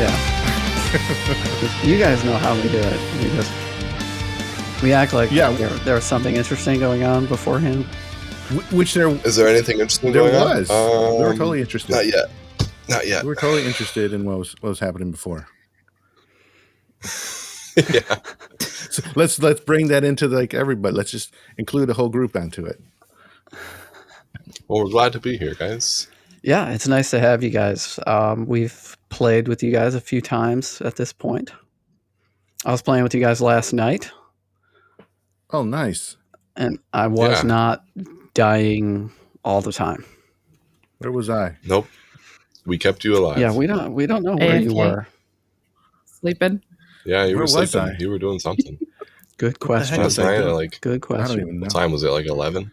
Yeah. You guys know how we do it. We act like there was something interesting going on beforehand. Which there is there anything interesting there going was. on? We were totally interested. Not yet. We were totally interested in what was happening before. Yeah. So let's bring that into like everybody. Let's just include the whole group onto it. Well, we're glad to be here, guys. Yeah, it's nice to have you guys. We've played with you guys a few times at this point. I was playing with you guys last night. Oh, nice. And I was not dying all the time. Where was I? Nope. We kept you alive. Yeah, we don't know where you were. Sleeping? Yeah, you Where were was sleeping. I? You were doing something. Good question. Last night, like, good question. I don't even know. what time was it? Like 11?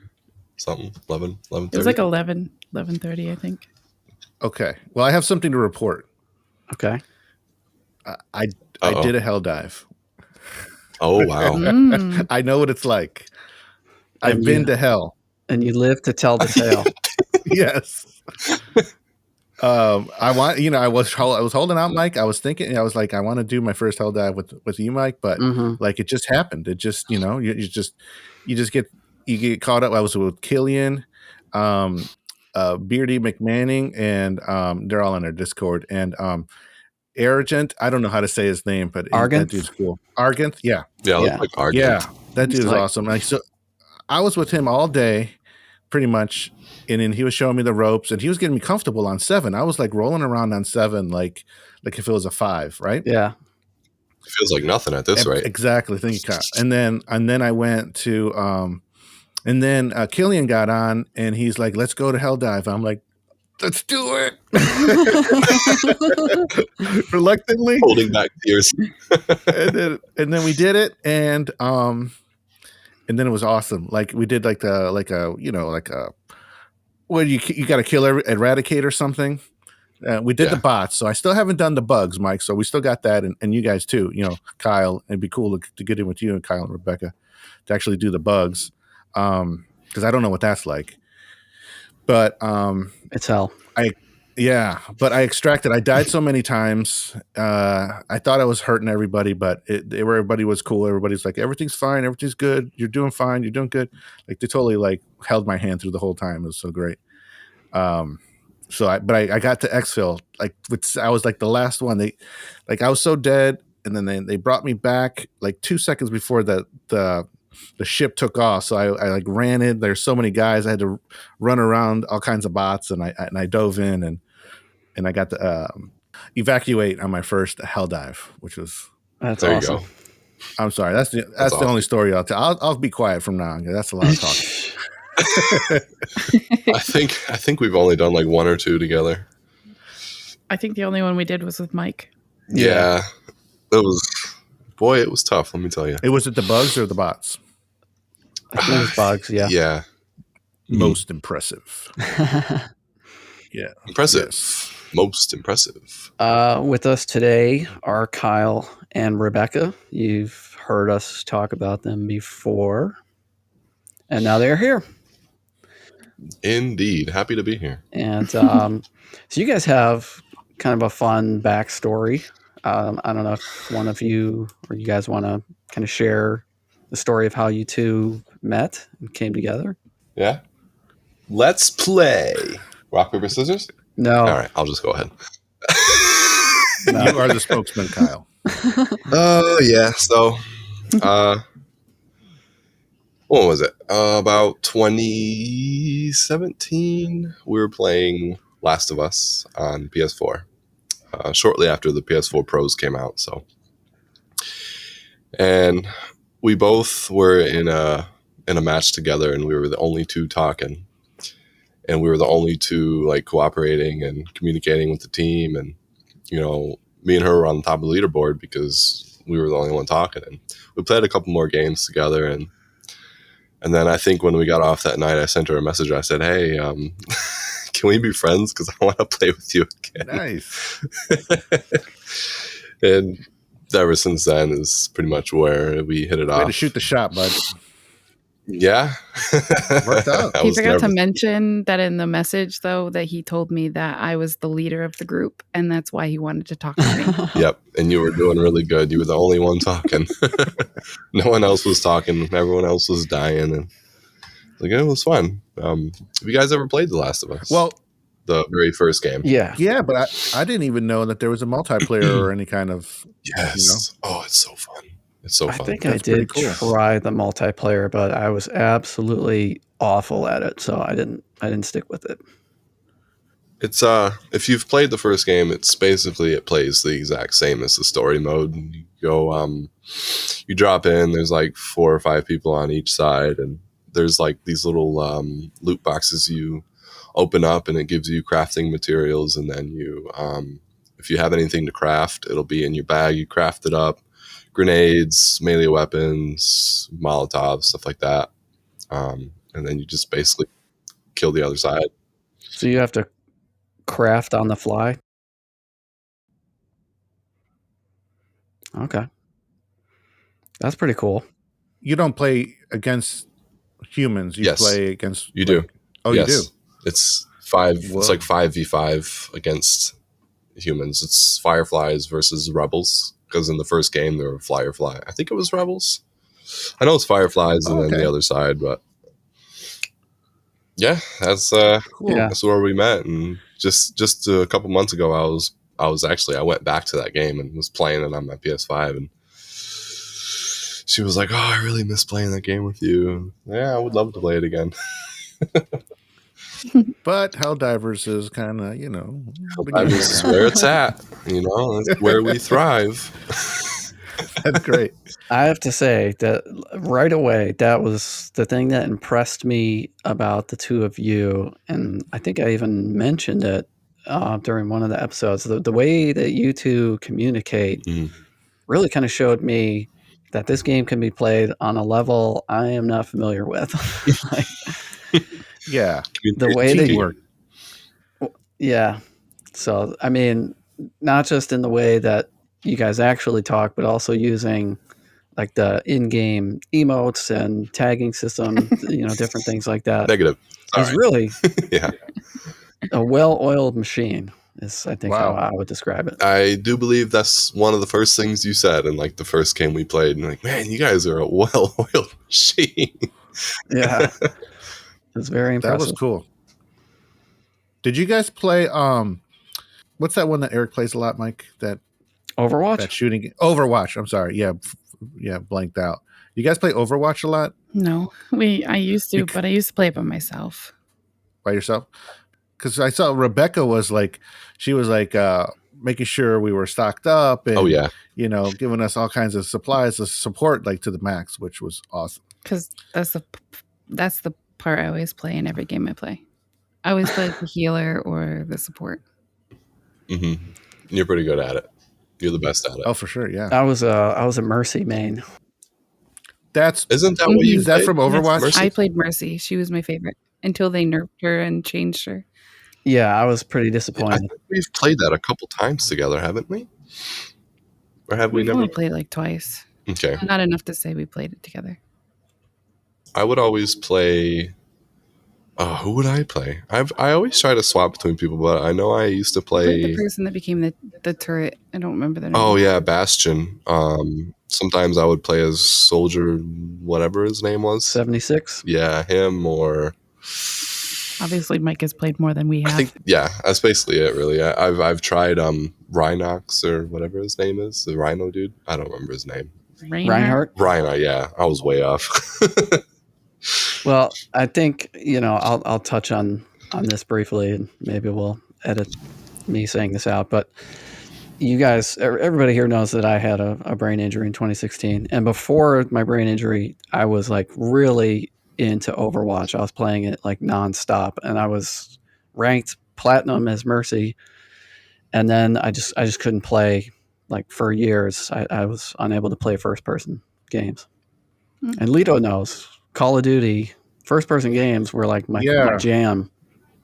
Something? 11:30? It was like 11:30, I think. Okay. Well, I have something to report. Okay. I did a hell dive. Oh, wow. I know what it's like. I've been to hell. And you live to tell the tale. Yes. I was holding out, Mike. I was thinking, I was like, I want to do my first hell dive with you, Mike, but like it just happened. It just, you get caught up. I was with Killian, Beardy McManning, and they're all in our Discord. And Arrogant, I don't know how to say his name, but that dude's cool. Argant, yeah. Yeah, looks like Argant. Yeah, that dude's awesome. Like, so I was with him all day, pretty much, and then he was showing me the ropes, and he was getting me comfortable on 7. I was like rolling around on 7, like if it was a 5, right? Yeah. It feels like nothing at this rate. Exactly. Thank you, Kyle. And then I went to, and then Killian got on, and he's like, "Let's go to hell dive." I'm like, "Let's do it." Reluctantly, holding back tears. and then we did it, and then it was awesome. Like we did you got to kill eradicate or something. We did the bots, so I still haven't done the bugs, Mike. So we still got that, and you guys too. Kyle, it'd be cool to get in with you and Kyle and Rebecca to actually do the bugs, because I don't know what that's like. But it's hell. But I extracted. I died so many times. I thought I was hurting everybody, but everybody was cool. Everybody's like, everything's fine, everything's good. You're doing fine. You're doing good. Like they totally like held my hand through the whole time. It was so great. I got to exfil. I was like the last one. I was so dead, and then they brought me back like 2 seconds before the ship took off. So I like ran in. There's so many guys. I had to run around all kinds of bots, and I dove in and I got to evacuate on my first hell dive, which was that's awesome. You go. I'm sorry. That's the awesome. only story I'll tell. I'll be quiet from now on. That's a lot of talking. I think we've only done like 1 or 2 together. I think the only one we did was with Mike. Yeah. It was tough, let me tell you. It was it the bugs or the bots? I think it was bugs, yeah. Yeah. Most impressive. Yeah. Impressive. Yes. Most impressive. With us today are Kyle and Rebecca. You've heard us talk about them before, and now they're here. Indeed. Happy to be here. And so you guys have kind of a fun backstory. I don't know if one of you or you guys want to kind of share the story of how you two met and came together. Yeah. Let's play. Rock, paper, scissors? No. All right. I'll just go ahead. No. You are the spokesman, Kyle. Oh, yeah. So, what was it? About 2017, we were playing Last of Us on PS4. Shortly after the PS4 Pros came out. And we both were in a match together, and we were the only two talking, and we were the only two like cooperating and communicating with the team. And me and her were on the top of the leaderboard because we were the only one talking. And we played a couple more games together, and then I think when we got off that night, I sent her a message. I said, "Hey, can we be friends? Because I want to play with you again." Nice. And ever since then is pretty much where we hit it off. Way to shoot the shot, bud. Yeah. Worked out. I He was forgot to nervous. mention that in the message, though, that he told me that I was the leader of the group, and that's why he wanted to talk to me. Yep. And you were doing really good. You were the only one talking. No one else was talking. Everyone else was dying. And like, it was fun. Have you guys ever played The Last of Us? Well, the very first game. Yeah. yeah, but I didn't even know that there was a multiplayer or any kind of. Yes. Oh, it's so fun. It's so I fun. think That's I did pretty cool. try the multiplayer, but I was absolutely awful at it, so I didn't stick with it. It's if you've played the first game, it's basically it plays the exact same as the story mode. You go you drop in, there's like 4 or 5 people on each side, and there's like these little loot boxes you open up, and it gives you crafting materials, and then you if you have anything to craft, it'll be in your bag. You craft it up. Grenades, melee weapons, Molotovs, stuff like that. And then you just basically kill the other side. So you have to craft on the fly? Okay. That's pretty cool. You don't play against humans. You Yes. play against. You do. Oh, Yes. you do. It's 5. Whoa. It's like 5v5 against humans. It's Fireflies versus Rebels. Because in the first game there were Firefly. I think it was Rebels. I know it's Fireflies and then Okay. the other side, but yeah, that's Cool. Yeah. that's where we met. And just a couple months ago, I went back to that game and was playing it on my PS5, and she was like, "Oh, I really miss playing that game with you." Yeah, I would love to play it again. But Helldivers is kind of, the This is where it's at. That's where we thrive. That's great. I have to say that right away, that was the thing that impressed me about the two of you. And I think I even mentioned it during one of the episodes. The way that you two communicate Mm. really kind of showed me that this game can be played on a level I am not familiar with. Yeah. The way that you, Teamwork. yeah. So, I mean, not just in the way that you guys actually talk, but also using like the in-game emotes and tagging system, different things like that. Negative. It's Sorry. really Yeah. a well-oiled machine is, I think, how Wow. I would describe it. I do believe that's one of the first things you said in like the first game we played. And like, man, you guys are a well-oiled machine. Yeah. It's very That impressive. was cool. Did you guys play what's that one that Eric plays a lot, Mike? That Overwatch? shooting Overwatch. I'm sorry. Yeah, blanked out. You guys play Overwatch a lot No, I used to, but I used to play it by myself. by yourself? Because I saw Rebecca was like, she was like making sure we were stocked up and Oh yeah. giving us all kinds of supplies to support like to the max, which was awesome. Because that's the part I always play in every game I play. I always play the healer or the support. Mm-hmm. You're pretty good at it. You're the best at it. Oh, for sure. Yeah. I was a Mercy main. Isn't that what you Is that played? from Overwatch? Mercy? I played Mercy. She was my favorite until they nerfed her and changed her. Yeah, I was pretty I disappointed. think we've played that a couple times together, haven't we? Or have we We've never? only played like twice. Okay. Not enough to say we played it together. I would always play. Who would I play? I always try to swap between people, but I know I used to I played play. the person that became the turret. I don't remember their name. Oh yeah, Bastion. Sometimes I would play as Soldier, whatever his name was. 76? Yeah, him or. Obviously, Mike has played more than we have. I think that's basically it. Really, I've tried Rhinox or whatever his name is, the Rhino dude. I don't remember his name. Reinhardt? Rhino, yeah, I was way off. Well, I think, I'll touch on this briefly, and maybe we'll edit me saying this out. But you guys, everybody here knows that I had a brain injury in 2016. And before my brain injury, I was like really into Overwatch. I was playing it like nonstop, and I was ranked platinum as Mercy. And then I just couldn't play like for years. I was unable to play first person games. And Lito knows Call of Duty first person games were like my jam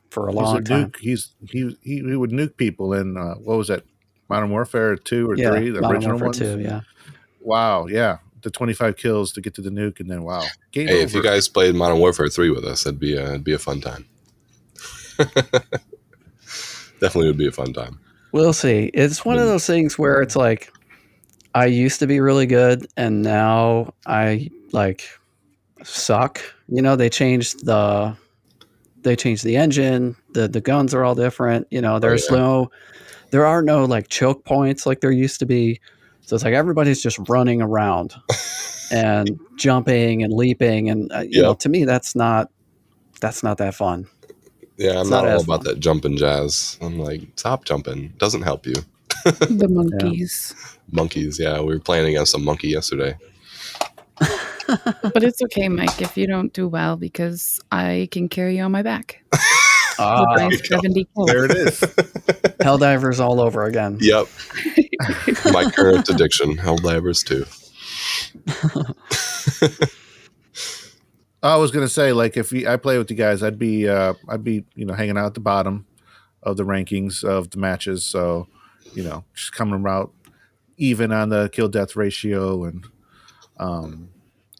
for a long time. He would nuke people in what was it? Modern Warfare 2 or 3, the Modern original Warfare ones. 2, yeah. Wow, yeah. the 25 kills to get to the nuke, and then wow, game Hey, over. if you guys played Modern Warfare 3 with us, it'd be a fun time. Definitely would be a fun time. We'll see. It's one of those things where it's like I used to be really good, and now I like suck. You know, they changed the engine. The guns are all different. You know, there are no like choke points like there used to be. So it's like everybody's just running around and jumping and leaping, and you know, to me that's not that fun. Yeah, I'm not all about that jumping jazz. I'm like, stop jumping. Doesn't help you. The monkeys. Monkeys, yeah. We were playing against a monkey yesterday. But it's okay, Mike, if you don't do well, because I can carry you on my back. There 70 kills. There it is. Helldivers all over again. Yep. My current addiction, Helldivers 2. I was gonna say, like, if I play with you guys, I'd be hanging out at the bottom of the rankings of the matches. So, just coming out even on the kill death ratio, and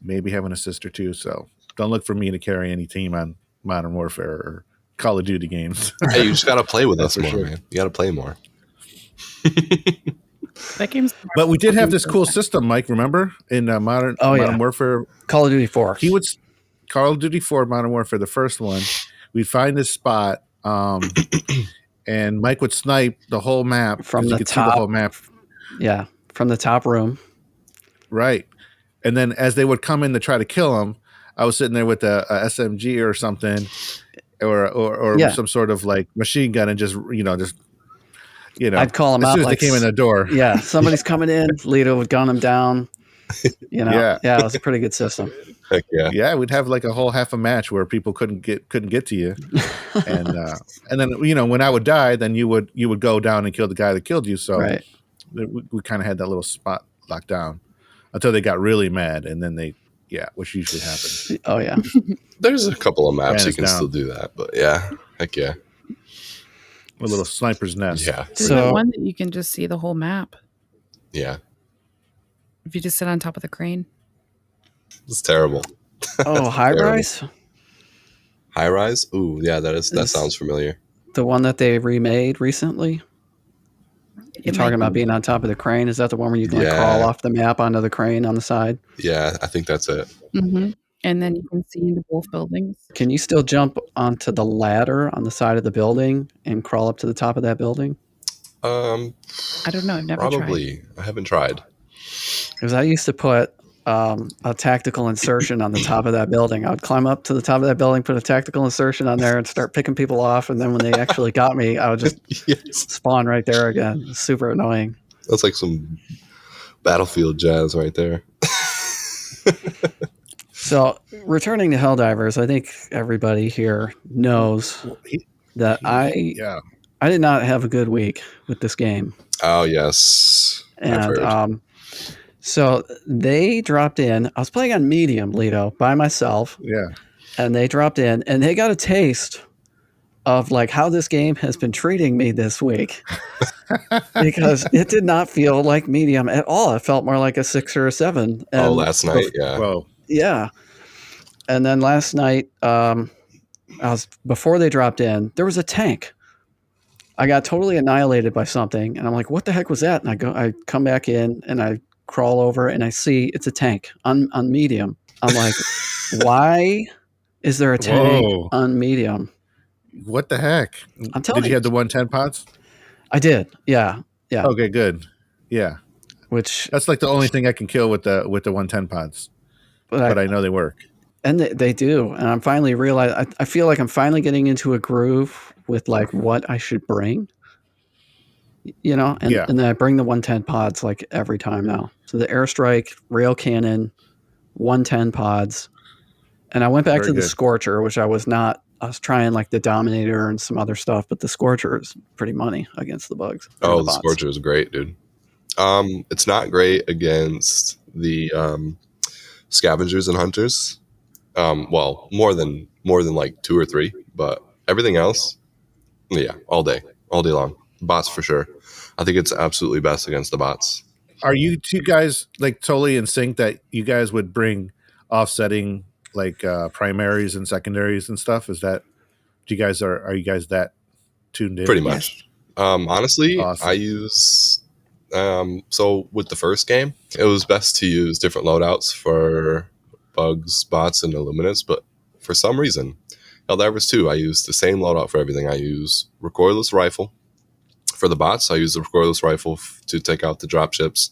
maybe have an assist or two. So don't look for me to carry any team on Modern Warfare or Call of Duty games. Hey, you just gotta play with us more, sure. man. You gotta play more. That game's But we did have this cool system, Mike. Remember in Modern Warfare, Call of Duty 4. Call of Duty 4 Modern Warfare, the first one. We'd find this spot, and Mike would snipe the whole map from the top. See the whole map. Yeah, from the top room. Right. And then as they would come in to try to kill him, I was sitting there with a SMG or something, or some sort of like machine gun, and just I'd call him as out soon as like they came in the door. Yeah, somebody's coming in. Lito would gun him down. Yeah, it was a pretty good system. Heck yeah. Yeah, we'd have like a whole half a match where people couldn't get to you, and then when I would die, then you would go down and kill the guy that killed you. So we kind of had that little spot locked down until they got really mad, and then which usually happens. Oh yeah, there's a couple of maps you can still do that, but yeah, heck yeah, a little sniper's nest. Yeah, so one that you can just see the whole map. Yeah, if you just sit on top of the crane. It's terrible. Oh, high rise. High rise. Ooh, yeah, that sounds familiar. The one that they remade recently. You're talking about being on top of the crane. Is that the one where you can crawl off the map onto the crane on the side? Yeah, I think that's it. Mm-hmm. And then you can see into both buildings. Can you still jump onto the ladder on the side of the building and crawl up to the top of that building? I don't know. I've never tried. I haven't tried. Because I used to put a tactical insertion on the top of that building. I would climb up to the top of that building, put a tactical insertion on there, and start picking people off. And then when they actually got me, I would just spawn right there again. Super annoying. That's like some Battlefield jazz right there. So, returning to Helldivers, I think everybody here knows that I did not have a good week with this game. Oh, yes. And so they dropped in. I was playing on medium, Lito, by myself. Yeah. And they dropped in, and they got a taste of like how this game has been treating me this week. Because it did not feel like medium at all. It felt more like a 6 or a 7. And last night, yeah. Whoa. Yeah. And then last night, before they dropped in, there was a tank. I got totally annihilated by something, and I'm like, what the heck was that? And I come back in, and I crawl over, and I see it's a tank on medium. I'm like, why is there a tank on medium? What the heck? I'm telling you. Did you have the 110 pods? I did. Yeah. Okay, good. Yeah. Which that's like the only thing I can kill with the 110 pods. But I know they work. And they do. And I'm finally realizing, I feel like I'm finally getting into a groove with like what I should bring. And then I bring the 110 pods like every time now. So the airstrike, rail cannon, 110 pods. And I went back to the Scorcher, which I was trying like the Dominator and some other stuff, but the Scorcher is pretty money against the bugs. Oh, the Scorcher is great, dude. It's not great against the scavengers and hunters. Well, more than like 2 or 3, but everything else, all day long. Bots for sure. I think it's absolutely best against the bots. Are you two guys like totally in sync that you guys would bring offsetting like primaries and secondaries and stuff? Is that are you guys that tuned in? Pretty Yes. much. Honestly, Awesome. I use so with the first game, it was best to use different loadouts for bugs, bots, and illuminates, but for some reason, Helldivers 2, I use the same loadout for everything. I use recoilless rifle. For the bots, I use the recoilless rifle to take out the dropships,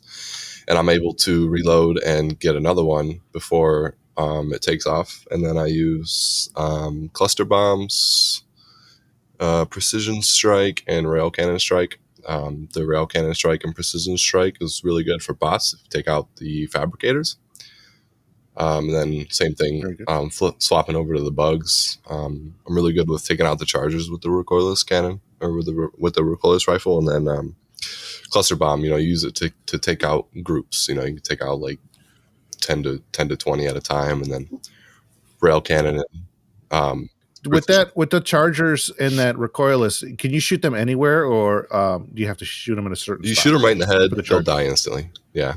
and I'm able to reload and get another one before it takes off. And then I use cluster bombs, precision strike, and rail cannon strike. The rail cannon strike and precision strike is really good for bots if you take out the fabricators. And then same thing, swapping over to the bugs. I'm really good with taking out the chargers with the recoilless cannon or with the recoilless rifle, and then cluster bomb. Use it to take out groups. You can take out like 10 to 20 at a time, and then rail cannon. And, with the chargers and that recoilless, can you shoot them anywhere, or do you have to shoot them in a certain you spot? shoot them right in the head, they'll die instantly. Yeah.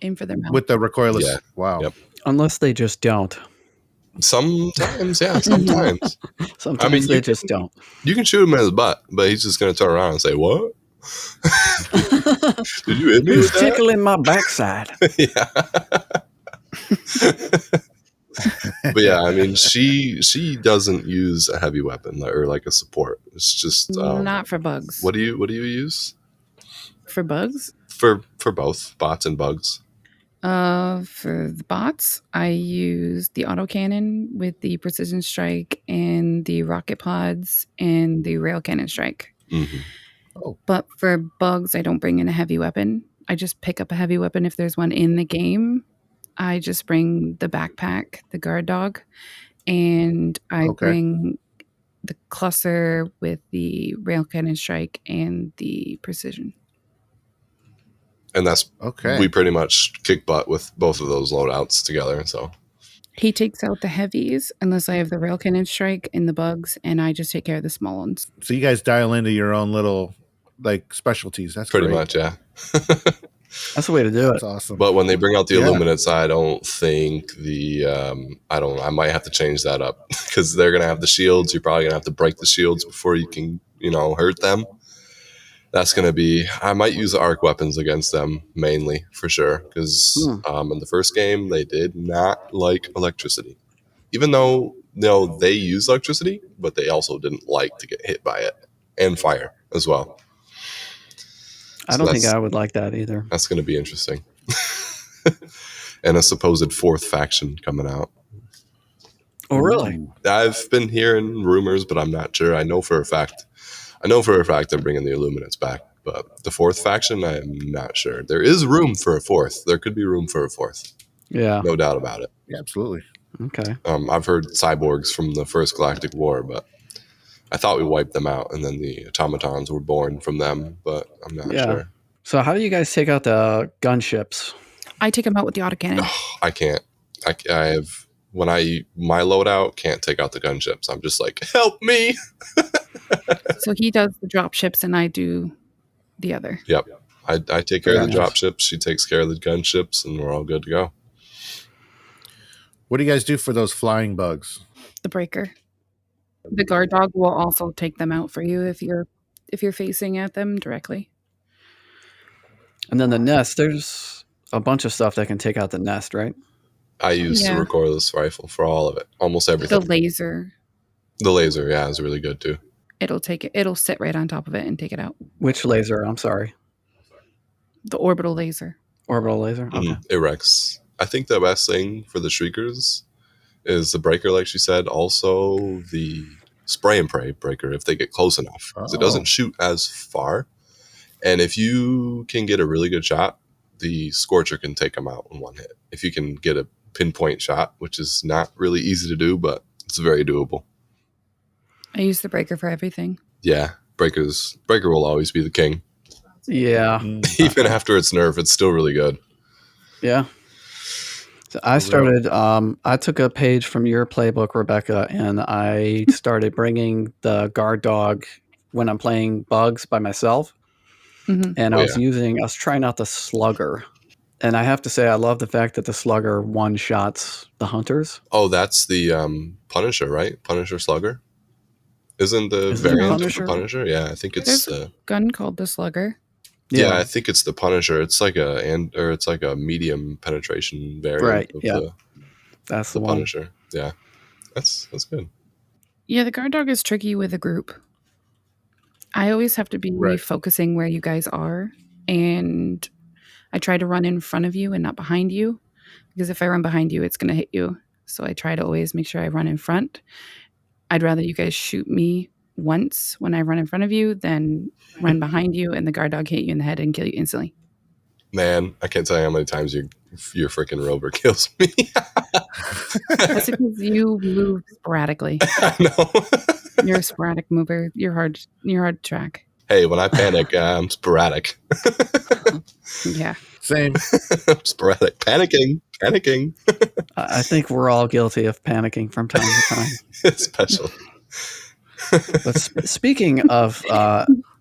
Aim for their mouth. With the recoilless. Yeah. Wow. Yep. Unless they just don't. Sometimes, yeah, sometimes. Sometimes they just don't. You can shoot him in his butt, but he's just going to turn around and say, "What? Did you hit me Who's with that?" tickling my backside? Yeah. But yeah, I mean, she doesn't use a heavy weapon or like a support. It's just Not for bugs. What do you use For bugs? for both bots and bugs? For the bots, I use the autocannon with the precision strike and the rocket pods and the rail cannon strike. Mm-hmm. But for bugs, I don't bring in a heavy weapon. I just pick up a heavy weapon if there's one in the game. I just bring the backpack, the guard dog, and I bring the cluster with the rail cannon strike and the precision. And that's okay. We pretty much kick butt with both of those loadouts together. So he takes out the heavies unless I have the rail cannon strike and the bugs, and I just take care of the small ones. So you guys dial into your own little like specialties. That's pretty great. much, yeah. That's the way to do it. That's awesome. But when they bring out the illuminates, I don't think I might have to change that up because they're gonna have the shields. You're probably gonna have to break the shields before you can, hurt them. That's gonna be. I might use the arc weapons against them mainly for sure because in the first game they did not like electricity, even though they use electricity, but they also didn't like to get hit by it and fire as well. I don't think I would like that either. That's going to be interesting. And a supposed fourth faction coming out. Oh, really? I've been hearing rumors, but I'm not sure. I know for a fact they're bringing the Illuminates back. But the fourth faction, I'm not sure. There is room for a fourth. There could be room for a fourth. Yeah. No doubt about it. Yeah, absolutely. Okay. I've heard cyborgs from the first Galactic War, but I thought we wiped them out, and then the automatons were born from them, but I'm not sure. So how do you guys take out the gunships? I take them out with the autocannon. I can't. I have my loadout can't take out the gunships. I'm just like, help me. So he does the drop ships, and I do the other. Yep. I take care of the drop ships. She takes care of the gunships, and we're all good to go. What do you guys do for those flying bugs? The breaker. The guard dog will also take them out for you if you're facing at them directly. And then the nest, there's a bunch of stuff that can take out the nest, right? I use the recoilless rifle for all of it, almost everything. The laser. The laser, yeah, is really good too. It'll take it. It'll sit right on top of it and take it out. Which laser? I'm sorry. The orbital laser. Orbital laser? Okay. It wrecks. I think the best thing for the Shriekers is the breaker, like she said. Also, the spray and pray breaker if they get close enough. Because it doesn't shoot as far. And if you can get a really good shot, the Scorcher can take them out in one hit. If you can get a pinpoint shot, which is not really easy to do, but it's very doable. I use the breaker for everything. Yeah, breaker will always be the king. Yeah. Even after its nerf, it's still really good. Yeah. So I started, I took a page from your playbook, Rebecca, and I started bringing the guard dog when I'm playing bugs by myself. Mm-hmm. And I was trying out the slugger. And I have to say, I love the fact that the slugger one-shots the hunters. Oh, that's the Punisher, right? Punisher Slugger. Isn't the Is it variant Punisher? of the Punisher? Yeah, I think it's There's a gun called the Slugger. yeah, I think it's the Punisher. It's like it's like a medium penetration variant Right, of yeah. That's the the one. Punisher. Yeah. That's good. Yeah, the guard dog is tricky with a group. I always have to be focusing where you guys are, and I try to run in front of you and not behind you, because if I run behind you, it's going to hit you. So I try to always make sure I run in front. I'd rather you guys shoot me once when I run in front of you than run behind you and the guard dog hit you in the head and kill you instantly. Man, I can't tell you how many times your freaking rover kills me. That's because you move sporadically. I know. You're a sporadic mover. You're hard to track. Hey, when I panic, I'm sporadic. Yeah. Same. Sporadic. Panicking. I think we're all guilty of panicking from time to time. Especially. But speaking of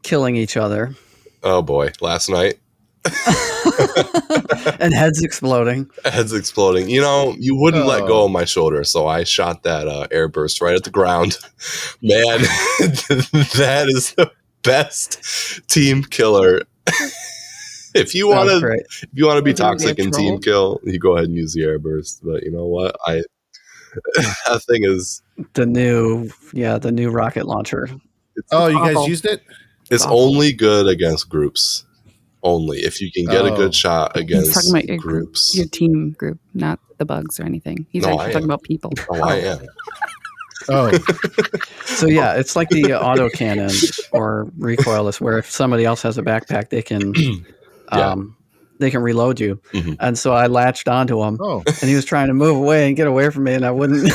killing each other. Oh boy, last night. And heads exploding. You know, you wouldn't let go of my shoulder, so I shot that air burst right at the ground. Man, that is the best team killer. If you want to be toxic in team kill, you go ahead and use the air burst. But you know what? That thing is the new rocket launcher. You guys used it? It's only good against groups. Only if you can get a good shot against He's talking about groups. Your team group, not the bugs or anything. He's actually talking about people. Oh, I am. Oh. So yeah, it's like the autocannon or recoilless, where if somebody else has a backpack, they can reload you. Mm-hmm. And so I latched onto him, and he was trying to move away and get away from me, and I wouldn't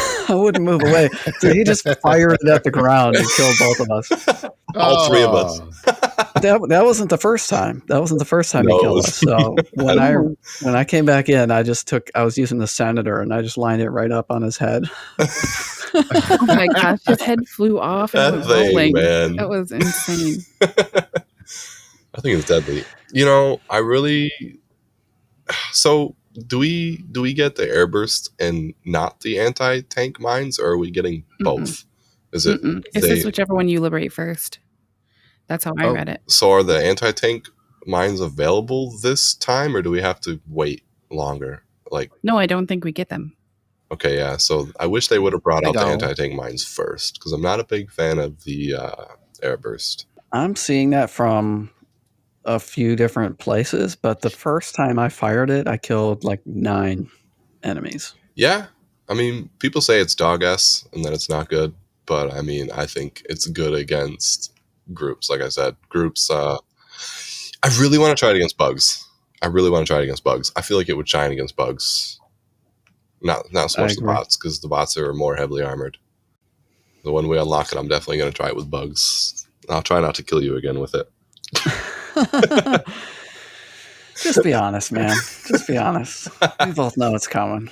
move away. So he just fired it at the ground and killed both of us. All three of us. That wasn't the first time. He killed us. So when I came back in, I was using the Senator, and I just lined it right up on his head. Oh my gosh, his head flew off and went rolling. Man. That was insane. I think it's deadly. You know, so do we get the airburst and not the anti-tank mines, or are we getting both? Is it? It's just whichever one you liberate first. That's how I read it. So are the anti-tank mines available this time, or do we have to wait longer? No, I don't think we get them. Okay, yeah. So I wish they would have brought out the anti-tank mines first, because I'm not a big fan of the airburst. I'm seeing that from a few different places, but the first time I fired it, I killed 9 enemies. Yeah. I mean, people say it's dog S and that it's not good, but I mean, I think it's good against groups. Like I said, groups, I really want to try it against bugs. I feel like it would shine against bugs. Not so much the bots, because the bots are more heavily armored. The one we unlock it, I'm definitely going to try it with bugs. I'll try not to kill you again with it. Just be honest, man. Just be honest. We both know it's coming.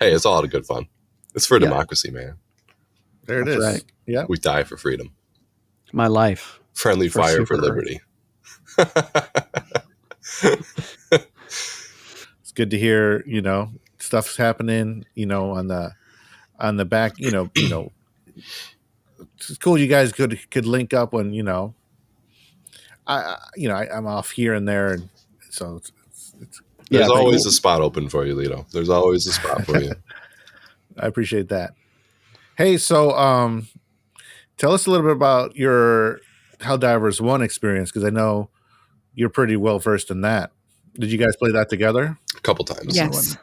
Hey, it's all out of good fun. It's for democracy, man. There it is. Right. Yeah. We die for freedom. My life. Friendly fire for liberty. It's good to hear, stuff's happening, on the back, it's cool you guys could link up when, I'm off here and there, and so there's always a spot open for you, Lito. There's always a spot for you. I appreciate that. Hey, so tell us a little bit about your Helldivers 1 experience, because I know you're pretty well versed in that. Did you guys play that together? A couple times. Yes.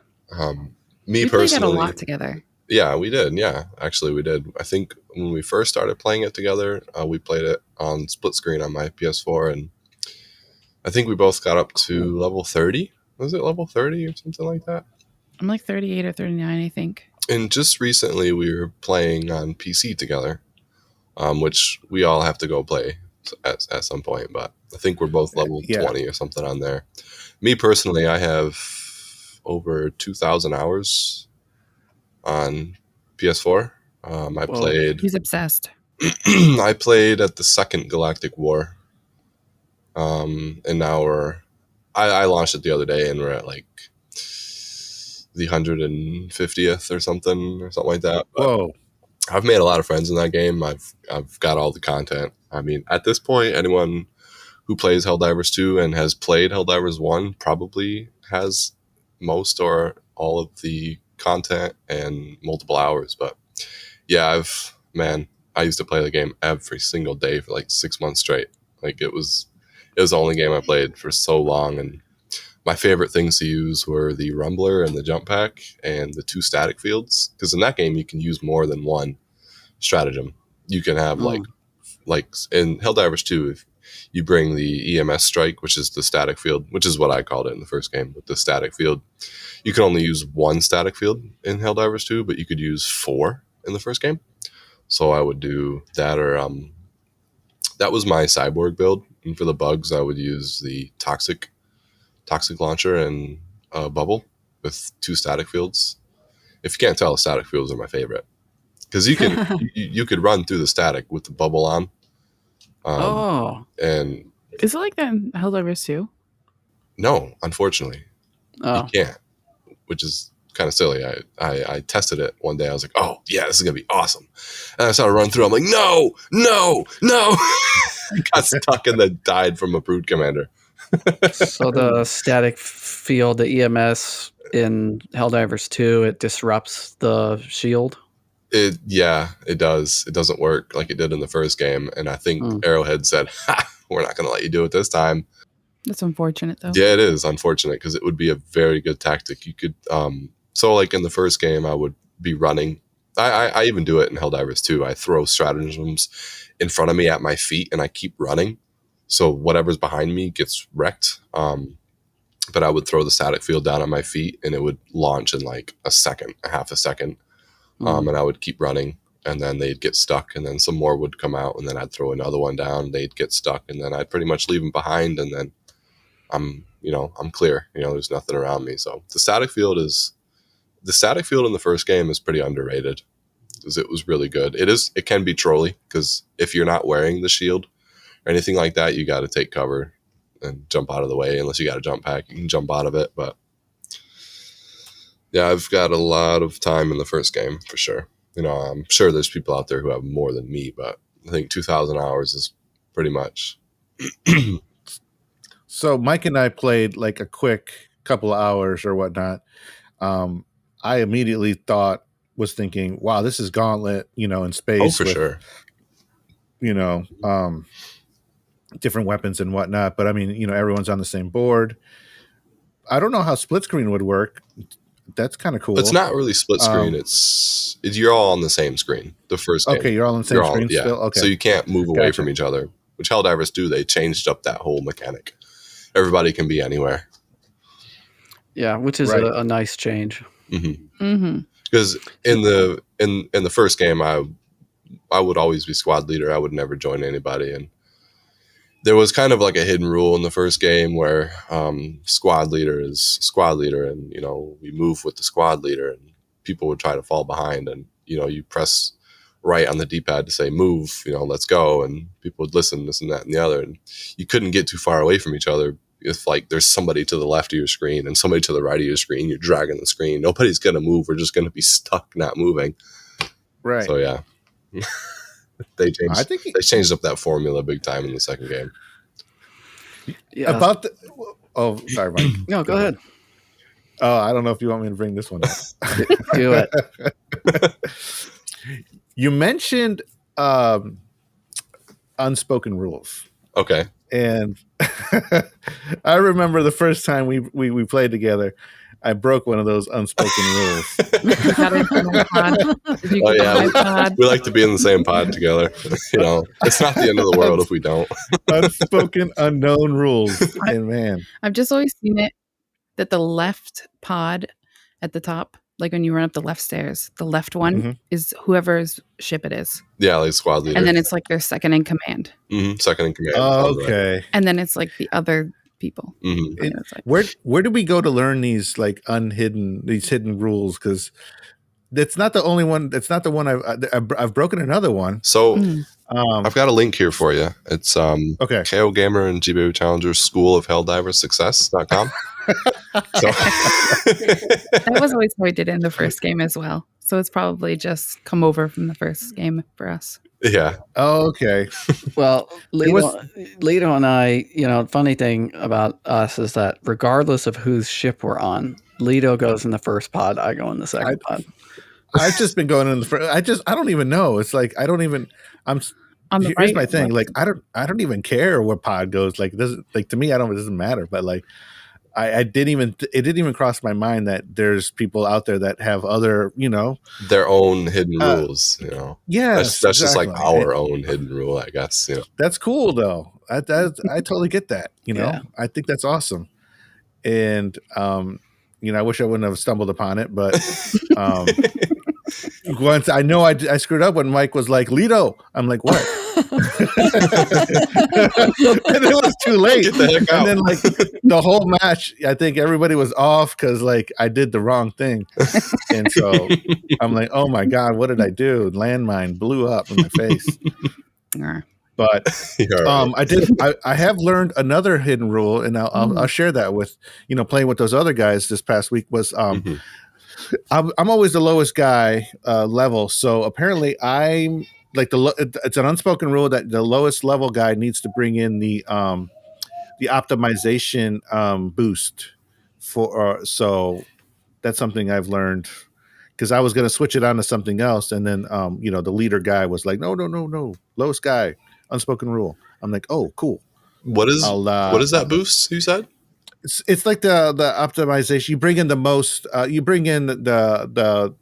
Me we personally, played it a lot together. Yeah, we did. Yeah, actually, we did. I think when we first started playing it together, we played it on split screen on my PS4, and I think we both got up to level 30. Was it level 30 or something like that? I'm 38 or 39, I think. And just recently, we were playing on PC together, which we all have to go play at some point. But I think we're both level 20 or something on there. Me personally, I have over 2,000 hours on PS4. I played. He's obsessed. I played at the second Galactic War, and now I launched it the other day, and we're at like the 150th or something like that. But Whoa. I've made a lot of friends in that game. I've got all the content. I mean, at this point, anyone who plays Helldivers 2 and has played Helldivers 1 probably has most or all of the content and multiple hours. But yeah, I used to play the game every single day for like 6 months straight. Like it was the only game I played for so long. And my favorite things to use were the Rumbler and the Jump Pack and the 2 static fields. Because in that game, you can use more than one stratagem. You can have like in Helldivers 2, if you bring the EMS strike, which is the static field, which is what I called it in the first game, with the static field. You can only use 1 static field in Helldivers 2, but you could use 4 in the first game. So I would do that, or that was my cyborg build. And for the bugs, I would use the toxic launcher and bubble with 2 static fields. If you can't tell, static fields are my favorite because you can you could run through the static with the bubble on. And is it like that in Helldivers 2? No, unfortunately, you can't, which is kind of silly. I tested it one day. I was like, oh yeah, this is gonna be awesome, and I started running through. I'm like, no. I got stuck and then died from a brood commander. So the static field, the EMS in Helldivers 2, it disrupts the shield. It does. It doesn't work like it did in the first game, and I think Arrowhead said, we're not going to let you do it this time. That's unfortunate, though. Yeah, it is unfortunate because it would be a very good tactic. You could, so like in the first game, I would be running. I even do it in Helldivers 2. I throw stratagems in front of me at my feet, and I keep running. So whatever's behind me gets wrecked. But I would throw the static field down at my feet, and it would launch in like a half a second. And I would keep running, and then they'd get stuck, and then some more would come out, and then I'd throw another one down. They'd get stuck, and then I'd pretty much leave them behind, and then I'm clear. There's nothing around me. So the static field in the first game is pretty underrated because it was really good. It can be trolly because if you're not wearing the shield or anything like that, you got to take cover and jump out of the way. Unless you got a jump pack, you can jump out of it, but. Yeah, I've got a lot of time in the first game for sure. I'm sure there's people out there who have more than me, but I think 2,000 hours is pretty much. So Mike and I played like a quick couple of hours or whatnot. I immediately was thinking, wow, this is Gauntlet, in space. Oh, for sure. Different weapons and whatnot. But I mean, everyone's on the same board. I don't know how split screen would work. That's kind of cool. It's not really split screen. You're all on the same screen. The first game. Okay, you're all on the same screen still? Okay. So you can't move away from each other, which Helldivers do. They changed up that whole mechanic. Everybody can be anywhere. Yeah, which is a nice change. Because in the first game, I would always be squad leader. I would never join anybody, and there was kind of like a hidden rule in the first game where squad leader is squad leader, and we move with the squad leader, and people would try to fall behind, and you press right on the D-pad to say move, let's go, and people would listen, this and that and the other, and you couldn't get too far away from each other. If like there's somebody to the left of your screen and somebody to the right of your screen, you're dragging the screen. Nobody's gonna move. We're just gonna be stuck not moving. Right. So yeah. They changed up that formula big time in the second game. Yeah. Sorry, Mike. No, go ahead. I don't know if you want me to bring this one up. Do it. You mentioned unspoken rules. Okay. And I remember the first time we played together, I broke one of those unspoken rules. Oh yeah, we like to be in the same pod together. It's not the end of the world if we don't. Unspoken, unknown rules, and man, I've just always seen it that the left pod at the top, like when you run up the left stairs, the left one is whoever's ship it is. Yeah, like squad leader, and then it's like their second in command. Second in command. Oh, okay, and then it's like the other people. It's like, where do we go to learn these hidden rules? Because that's not the only one. That's not the one I've broken another one. So I've got a link here for you. It's Okay. KO Gamer and GBabyChallenger School of Helldiver Success.com. So That was always how we did it in the first game as well. So it's probably just come over from the first game for us. yeah. Oh, okay. Well, It was- Lito and I, funny thing about us is that regardless of whose ship we're on, Lito goes in the first pod, I go in the second pod. I've just been going in the first. I don't even know. It's like I don't even. On the Here's right my thing. or Like I don't even care where pod goes. Like this. Like to me, it doesn't matter. But like it didn't even cross my mind that there's people out there that have other, Their own hidden rules, Yeah, That's just like our own hidden rule, I guess. That's cool though. I totally get that. Yeah. I think that's awesome. And I wish I wouldn't have stumbled upon it, but once I know I screwed up when Mike was like, Lito, I'm like, what? And it was too late. Get the heck out. And then like the whole match, I think everybody was off because like I did the wrong thing. And so I'm like, oh my God, what did I do? Landmine blew up in my face. Yeah. But Right. I have learned another hidden rule, and I'll share that with playing with those other guys this past week was Mhm. I'm always the lowest guy level, so apparently I'm like it's an unspoken rule that the lowest level guy needs to bring in the optimization boost for so that's something I've learned because I was going to switch it on to something else, and then the leader guy was like, no, lowest guy, unspoken rule. I'm like, oh, cool. What is that boost you said? It's like the optimization. You bring in the most. You bring in the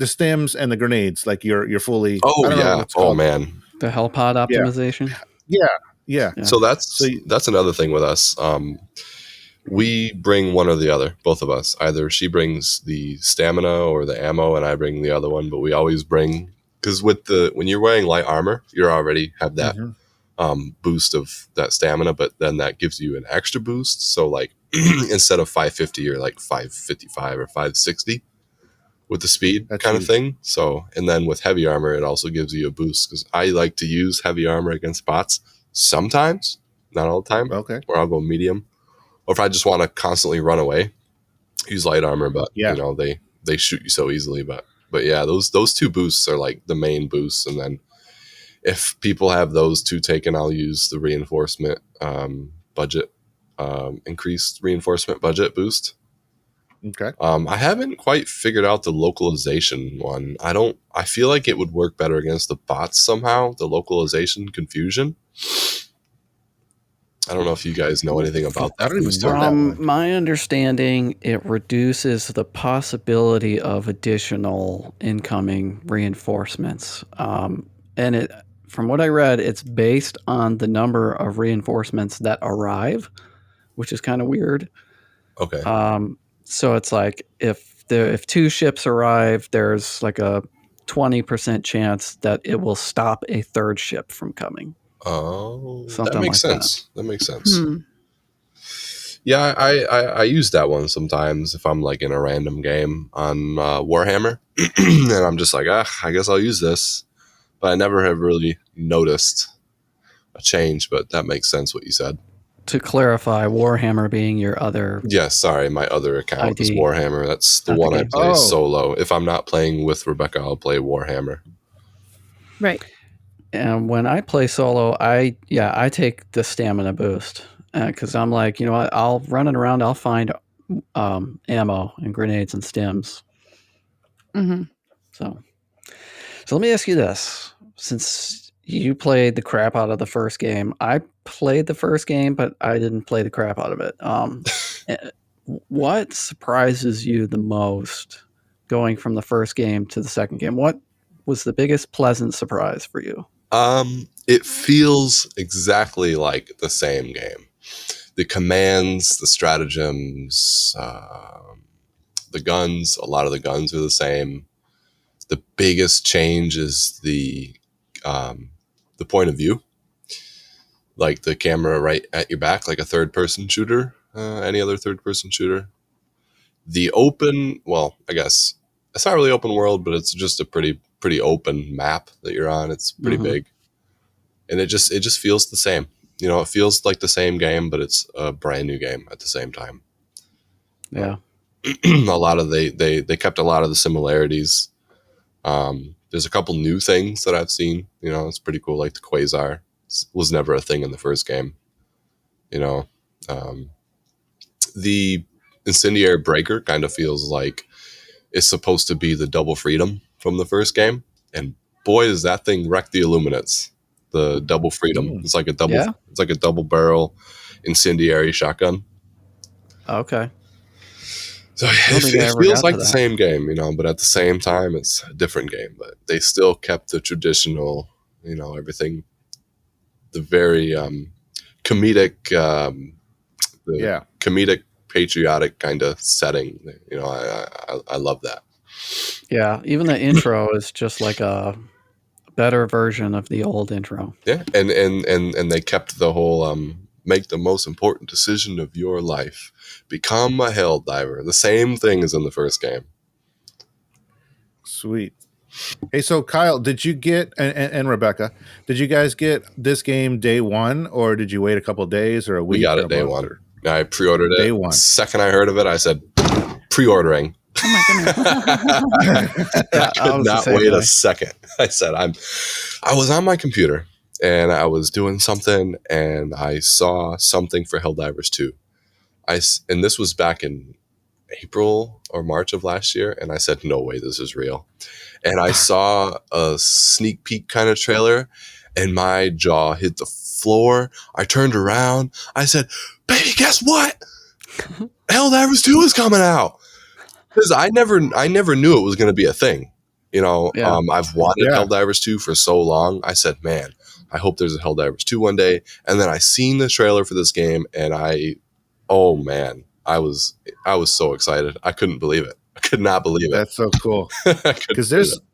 stems and the grenades. Like you're fully. Oh I don't know yeah. what it's Oh called. man. The hell pod optimization. Yeah. Yeah. So that's another thing with us. We bring one or the other, both of us. Either she brings the stamina or the ammo, and I bring the other one. But we always bring because when you're wearing light armor, you already have that boost of that stamina, but then that gives you an extra boost. So like instead of 550, you're like 555 or 560 with the speed kind of thing. So and then with heavy armor, it also gives you a boost because I like to use heavy armor against bots sometimes, not all the time. Okay. Or I'll go medium. Or if I just want to constantly run away, use light armor, but they shoot you so easily. But yeah, those two boosts are like the main boosts. And then if people have those two taken, I'll use the reinforcement budget, increased reinforcement budget boost. Okay. I haven't quite figured out the localization one. I feel like it would work better against the bots somehow, the localization confusion. I don't know if you guys know anything about that. From my understanding, it reduces the possibility of additional incoming reinforcements. And from what I read, it's based on the number of reinforcements that arrive, which is kind of weird. Okay. So it's like if two ships arrive, there's like a 20% chance that it will stop a third ship from coming. Oh, something that makes like sense. That makes sense. Yeah, I use that one sometimes if I'm like in a random game on Warhammer, and I'm just like, I guess I'll use this, but I never have really noticed a change. But that makes sense what you said. To clarify, Warhammer being your other. Yeah, sorry, my other account is Warhammer. That's the one I play solo. If I'm not playing with Rebecca, I'll play Warhammer. Right. And when I play solo, I take the stamina boost because I'm like, what, I'll run it around. I'll find ammo and grenades and stems. Mm-hmm. So let me ask you this: since you played the crap out of the first game, I played the first game, but I didn't play the crap out of it. What surprises you the most going from the first game to the second game? What was the biggest pleasant surprise for you? It feels exactly like the same game. The commands, the stratagems, the guns, a lot of the guns are the same. The biggest change is the point of view. Like the camera right at your back, like a third-person shooter, any other third-person shooter. The open, well, I guess it's not really open world, but it's just a pretty open map that you're on. It's pretty big. and it just feels the same. It feels like the same game, but it's a brand new game at the same time. Yeah. They kept a lot of the similarities. There's a couple new things that I've seen. It's pretty cool. Like the quasar was never a thing in the first game. The incendiary breaker kind of feels like it's supposed to be the double freedom from the first game, and boy, does that thing wreck the illuminates. The double freedom. It's like a double. Yeah. It's like a double barrel incendiary shotgun. Okay. So it feels like the same game, but at the same time, it's a different game. But they still kept the traditional, everything, the very comedic, comedic, patriotic kind of setting. I love that. Yeah, even the intro is just like a better version of the old intro. Yeah, and they kept the whole make the most important decision of your life. Become a hell diver. The same thing as in the first game. Sweet. Hey, so Kyle, did you get, and Rebecca, did you guys get this game day one, or did you wait a couple of days or a week? We got it day one. I pre-ordered it. Day one. The second I heard of it, I said, pre-ordering. Oh my goodness. I could not wait a second. I said, I was on my computer and I was doing something and I saw something for Helldivers 2. And this was back in April or March of last year. And I said, no way, this is real. And I saw a sneak peek kind of trailer and my jaw hit the floor. I turned around. I said, baby, guess what? Helldivers 2 is coming out. Because I never knew it was going to be a thing. I've wanted Helldivers 2 for so long. I said, man, I hope there's a Helldivers 2 one day. And then I seen the trailer for this game and oh man, I was so excited. I couldn't believe it. I could not believe it. That's so cool. Because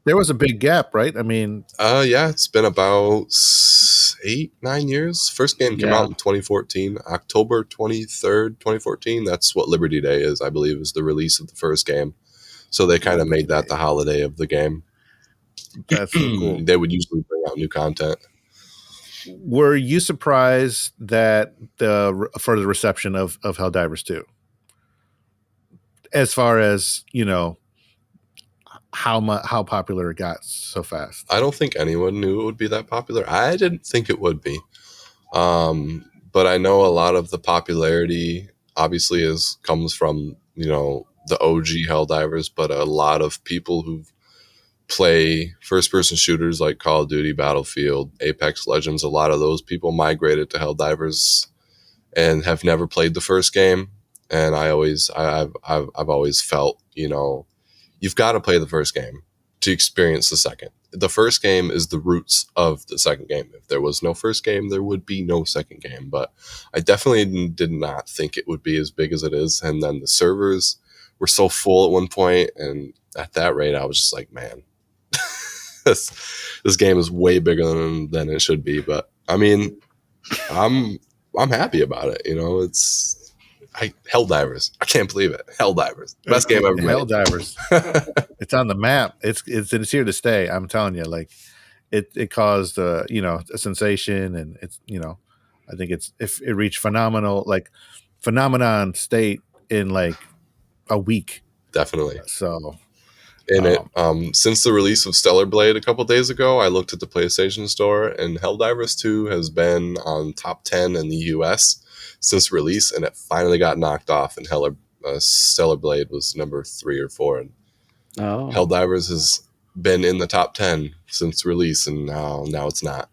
there was a big gap, right? I mean, yeah, it's been about 8-9 years. First game came out in 2014, October 23rd, 2014. That's what Liberty Day is, I believe, is the release of the first game. So they kind of made that the holiday of the game. That's so cool. They would usually bring out new content. Were you surprised that for the reception of Helldivers 2? As far as, how popular it got so fast? I don't think anyone knew it would be that popular. I didn't think it would be. But I know a lot of the popularity obviously comes from, the OG Helldivers, but a lot of people who play first-person shooters like Call of Duty, Battlefield, Apex Legends, a lot of those people migrated to Helldivers and have never played the first game. And I've always felt, you've got to play the first game to experience the second. The first game is the roots of the second game. If there was no first game, there would be no second game. But I definitely did not think it would be as big as it is. And then the servers were so full at one point, and at that rate, I was just like, man, this game is way bigger than it should be. But I mean, I'm happy about it. It's Helldivers. I can't believe it. Helldivers, best game ever made. Helldivers. It's on the map. It's here to stay. I'm telling you, like it caused a sensation, and it's I think it reached phenomenon state in like a week. Definitely. So. And since the release of Stellar Blade a couple days ago, I looked at the PlayStation Store, and Helldivers 2 has been on top 10 in the US since release, and it finally got knocked off, and Stellar Blade was number 3 or 4. And Helldivers has been in the top 10 since release, and now it's not.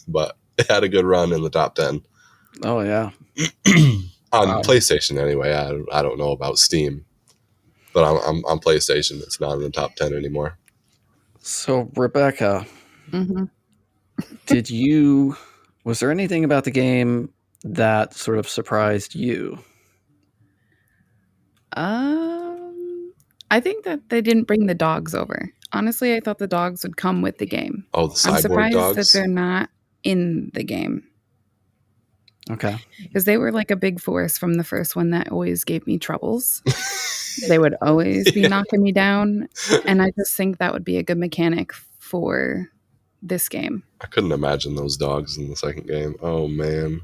But it had a good run in the top 10. Oh, yeah. On PlayStation, anyway. I don't know about Steam. But on PlayStation, it's not in the top 10 anymore. So, Rebecca, was there anything about the game that sort of surprised you? I think that they didn't bring the dogs over. Honestly, I thought the dogs would come with the game. Oh, the cyborg I'm surprised dogs? that they're not in the game. Okay. Because they were like a big force from the first one that always gave me troubles. They would always be knocking me down. And I just think that would be a good mechanic for this game. I couldn't imagine those dogs in the second game. Oh man.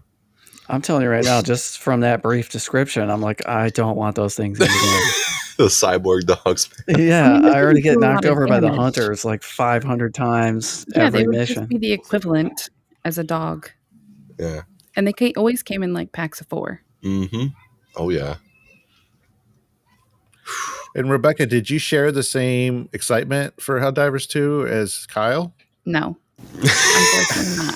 I'm telling you right now, just from that brief description, I'm like, I don't want those things in the The cyborg dogs. game. Yeah, I mean, they I already do get a lot knocked of over by the damage. hunters like 500 times Yeah, every they would mission. just be the equivalent as a dog. Yeah. And they always came in like packs of 4. Mm-hmm. Oh yeah. And Rebecca, did you share the same excitement for Helldivers 2 as Kyle? No. Unfortunately not.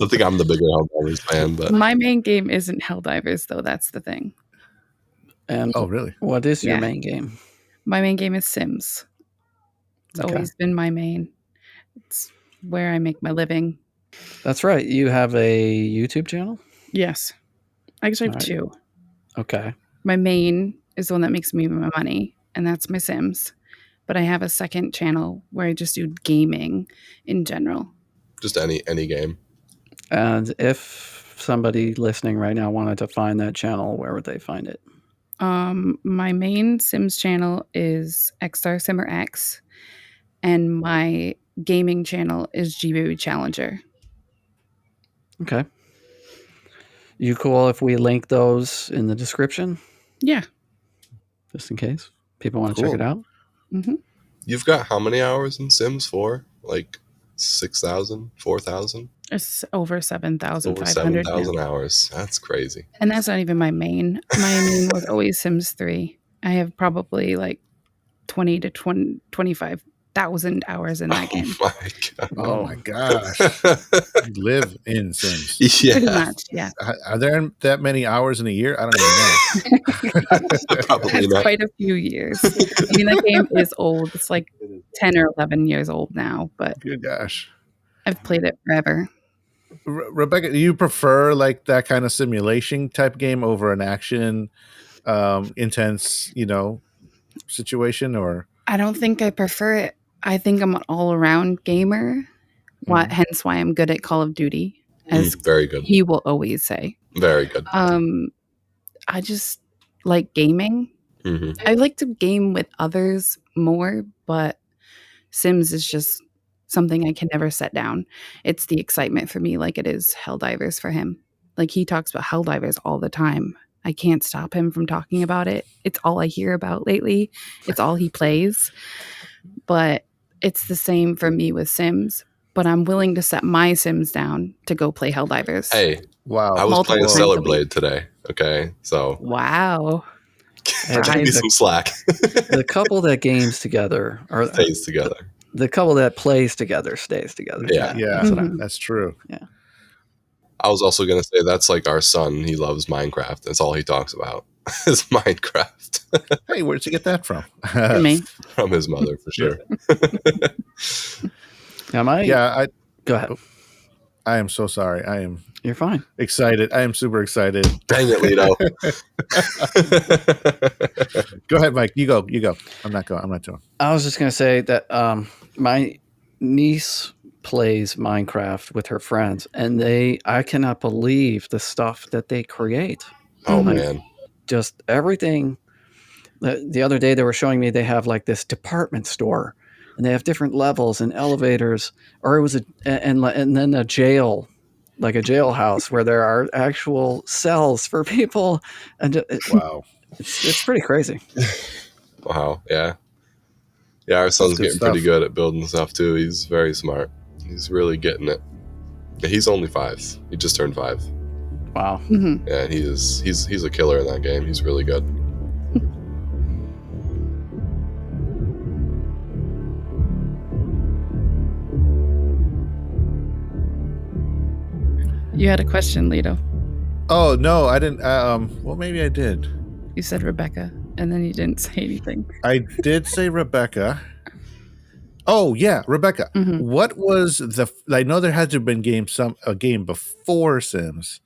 I think I'm the bigger Helldivers fan, but My main game isn't Helldivers, though. That's the thing. And Oh, really? what is your Yeah. main game? My main game is Sims. It's Okay. always been my main. It's where I make my living. That's right. You have a YouTube channel? Yes. I actually have Alright. 2. Okay. My main is the one that makes me my money, and that's my Sims. But I have a second channel where I just do gaming in general. just any game. And if somebody listening right now wanted to find that channel, where would they find it? My main Sims channel is XStarSimmerX, and my gaming channel is GBabyChallenger. Okay. You cool if we link those in the description, Yeah. just in case people want to check Cool. it out? Mm-hmm. You've got how many hours in Sims 4? Like 6,000, 4,000? It's over Over 7,500 now. 7,000 hours. That's crazy. And that's not even my main. My main was always Sims 3. I have probably like 20 to 25,000 hours in that game. Oh my god. Oh my gosh. You live in Sims. Pretty Yeah. much, yeah. Are there that many hours in a year? I don't even know. Probably That's not. quite a few years. I mean, that game is old. It's like 10 or 11 years old now, but Good gosh. I've played it forever. Rebecca, do you prefer like that kind of simulation type game over an action, intense, situation? Or I don't think I prefer it. I think I'm an all-around gamer, hence why I'm good at Call of Duty, as Very good. he will always say. Very good. I just like gaming. hmm I like to game with others more, but Sims is just something I can never set down. It's the excitement for me like it is Helldivers for him. Like he talks about Helldivers all the time. I can't stop him from talking about it. It's all I hear about lately. It's all he plays. But it's the same for me with Sims. But I'm willing to set my Sims down to go play Helldivers. Hey, wow. I was Multiple playing times a Stellar week. Blade today. Okay, so Wow. Hey, give me the, some slack. the couple that games together, or Stays together. the couple that plays together stays together. Yeah. Yeah, That's what I- Mhm. that's true. I was also going to say that's like our son. He loves Minecraft. That's all he talks about is Minecraft Hey, where'd you get that from? Me. from his mother for sure. Now, go ahead. I am so sorry. I am You're fine. excited. I am super excited. Dang it, Lito. Go ahead, Mike. You go. I'm not doing. I was just going to say that my niece plays Minecraft with her friends, and I cannot believe the stuff that they create. Oh, Mhm. man. Just everything. The other day they were showing me they have like this department store, and they have different levels and elevators, or it was and then a jail, like a jailhouse where there are actual cells for people, and Wow. it's pretty crazy. Wow. Yeah. Yeah, our son's good getting pretty stuff. good at building stuff too. He's very smart. He's really getting it. Yeah, he's only 5. He just turned 5. Wow. Mhm. Yeah, and he's a killer in that game. He's really good. You had a question, Lito. Oh no, I didn't. Well, maybe I did. You said Rebecca, and then you didn't say anything. I did say Rebecca. Oh yeah, Rebecca. Mhm. What was I know there had to have been a game before Sims.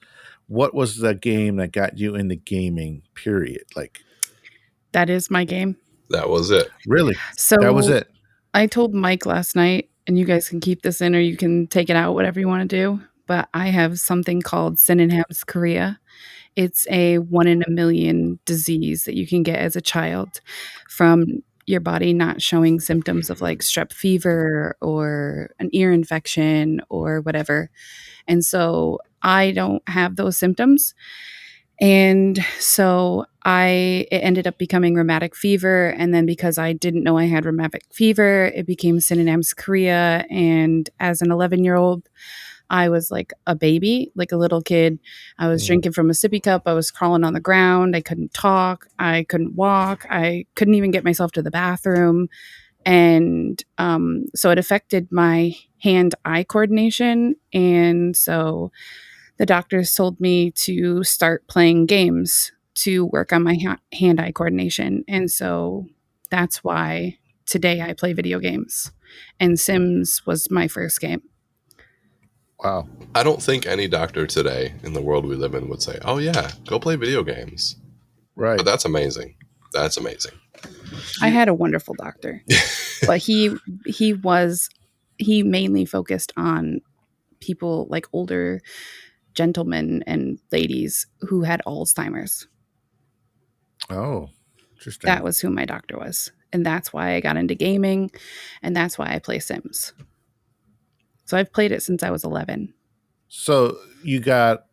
What was the game that got you into gaming? Period. Like That is my game. That was it. really, So that was it. I told Mike last night, and you guys can keep this in or you can take it out, whatever you want to do. But I have something called Sydenham's chorea. It's a 1 in a million disease that you can get as a child from your body not showing symptoms of like strep fever or an ear infection or whatever. And so I don't have those symptoms. And so it ended up becoming rheumatic fever. And then because I didn't know I had rheumatic fever, it became synonyms chorea. And as an 11-year-old, I was like a baby, like a little kid. I was drinking from a sippy cup. I was crawling on the ground. I couldn't talk. I couldn't walk. I couldn't even get myself to the bathroom. And so it affected my hand-eye coordination. And so the doctors told me to start playing games to work on my hand-eye coordination. And so that's why today I play video games. And Sims was my first game. Wow. I don't think any doctor today in the world we live in would say, "Oh yeah, go play video games." Right. But that's amazing. That's amazing. I had a wonderful doctor, but he mainly focused on people like older gentlemen and ladies who had Alzheimer's. Oh, interesting. That was who my doctor was. And that's why I got into gaming, and that's why I play Sims. So I've played it since I was 11. So you got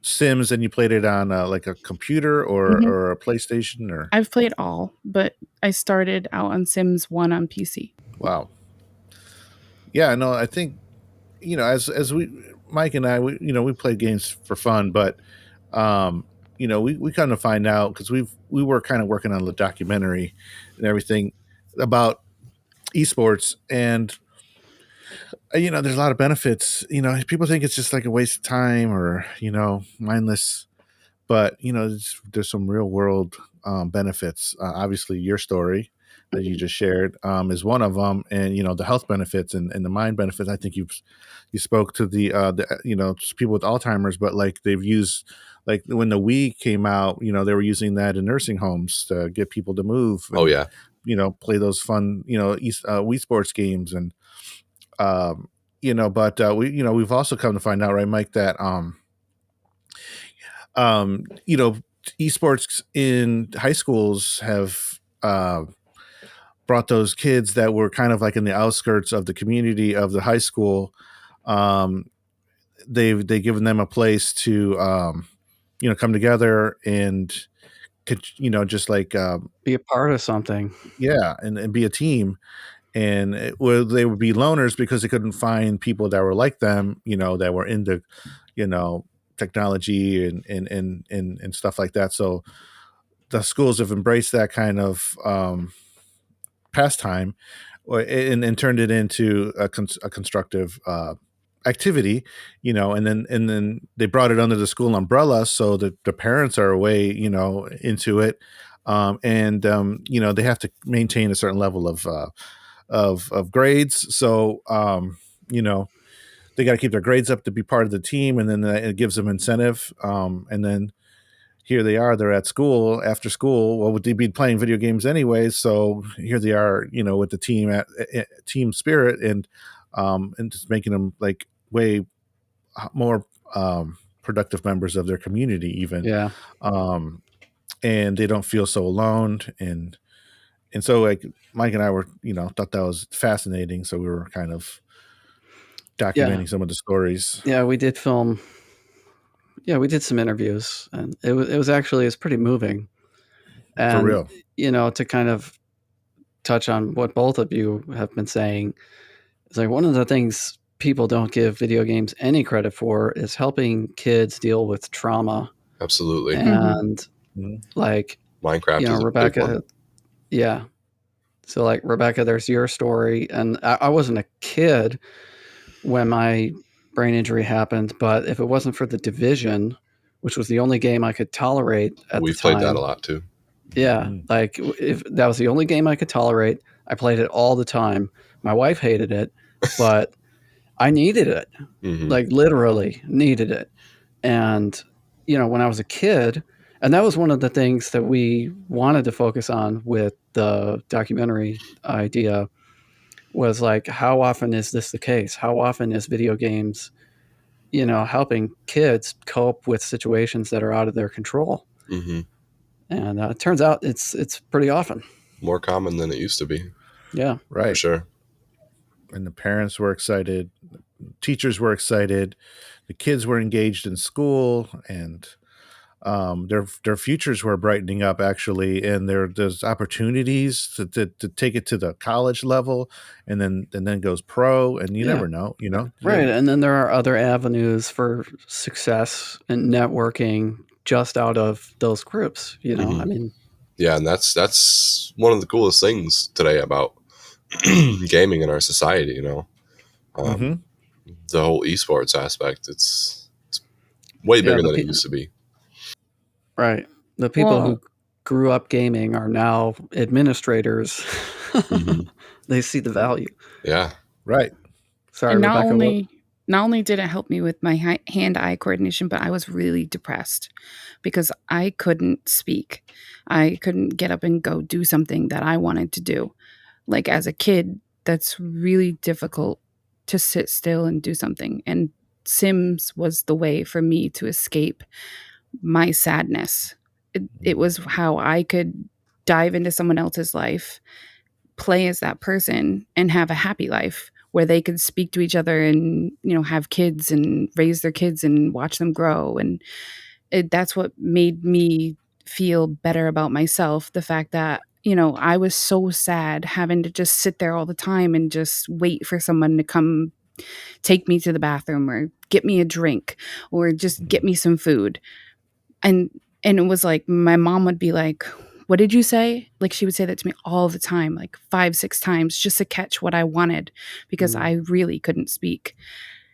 Sims and you played it on like a computer or a PlayStation or? I've played all, but I started out on Sims 1 on PC. Wow. Yeah, no, I think, as Mike and I, we play games for fun, but, we kind of find out because we were kind of working on the documentary and everything about esports, and there's a lot of benefits. People think it's just like a waste of time or mindless, but there's some real world benefits. Obviously, your story that you just shared is one of them, and the health benefits and the mind benefits. I think you spoke to the people with Alzheimer's, but like they've used, like when the Wii came out, they were using that in nursing homes to get people to move. And, Oh yeah. Play those fun Wii sports games, and we've also come to find out, right, Mike, that esports in high schools have brought those kids that were kind of like in the outskirts of the community of the high school. They've given them a place to come together and just like be a part of something. Yeah, and be a team. And they would be loners because they couldn't find people that were like them, that were into, technology and stuff like that. So the schools have embraced that kind of pastime, and turned it into a constructive activity, and then they brought it under the school umbrella so that the parents are way, into it, and they have to maintain a certain level of grades. So they got to keep their grades up to be part of the team, and then it gives them incentive. And then here they are, they're at school after school. Well, would they be playing video games anyways? So here they are, with the team at team spirit, and just making them like way more productive members of their community, even. Yeah. And they don't feel so alone. And so like Mike and I were, thought that was fascinating. So we were kind of documenting some of the stories. Yeah, we did film. Yeah, we did some interviews, and it was pretty moving. And, for real. To kind of touch on what both of you have been saying, it's like one of the things people don't give video games any credit for is helping kids deal with trauma. Absolutely. And like Minecraft is a Rebecca, big one. Yeah. So like Rebecca, there's your story, and I wasn't a kid when my brain injury happened, but if it wasn't for The Division, which was the only game I could tolerate at the time. We've played that a lot too. Yeah, like if that was the only game I could tolerate, I played it all the time. My wife hated it, but I needed it. Like literally needed it. And when I was a kid, and that was one of the things that we wanted to focus on with the documentary idea, was like, how often is this the case? How often is video games, helping kids cope with situations that are out of their control? And it turns out it's pretty often. more common than it used to be. Yeah. Right. For sure. And the parents were excited, teachers were excited, the kids were engaged in school, and their futures were brightening up, actually, and there's opportunities to take it to the college level, and then goes pro, and you never know, Right. And then there are other avenues for success and networking just out of those groups, I mean, yeah, and that's one of the coolest things today about gaming in our society, the whole esports aspect. It's way bigger than it used to be. Right. The people who grew up gaming are now administrators. They see the value. Yeah. Right. Sorry, and Rebecca. Not only did it help me with my hand-eye coordination, but I was really depressed because I couldn't speak. I couldn't get up and go do something that I wanted to do. Like as a kid, that's really difficult to sit still and do something. And Sims was the way for me to escape my sadness. It was how I could dive into someone else's life, play as that person, and have a happy life where they could speak to each other and, have kids and raise their kids and watch them grow. And that's what made me feel better about myself. The fact that, I was so sad having to just sit there all the time and just wait for someone to come take me to the bathroom or get me a drink or just get me some food. And it was like, my mom would be like, what did you say? Like she would say that to me all the time, like 5-6 times just to catch what I wanted because I really couldn't speak.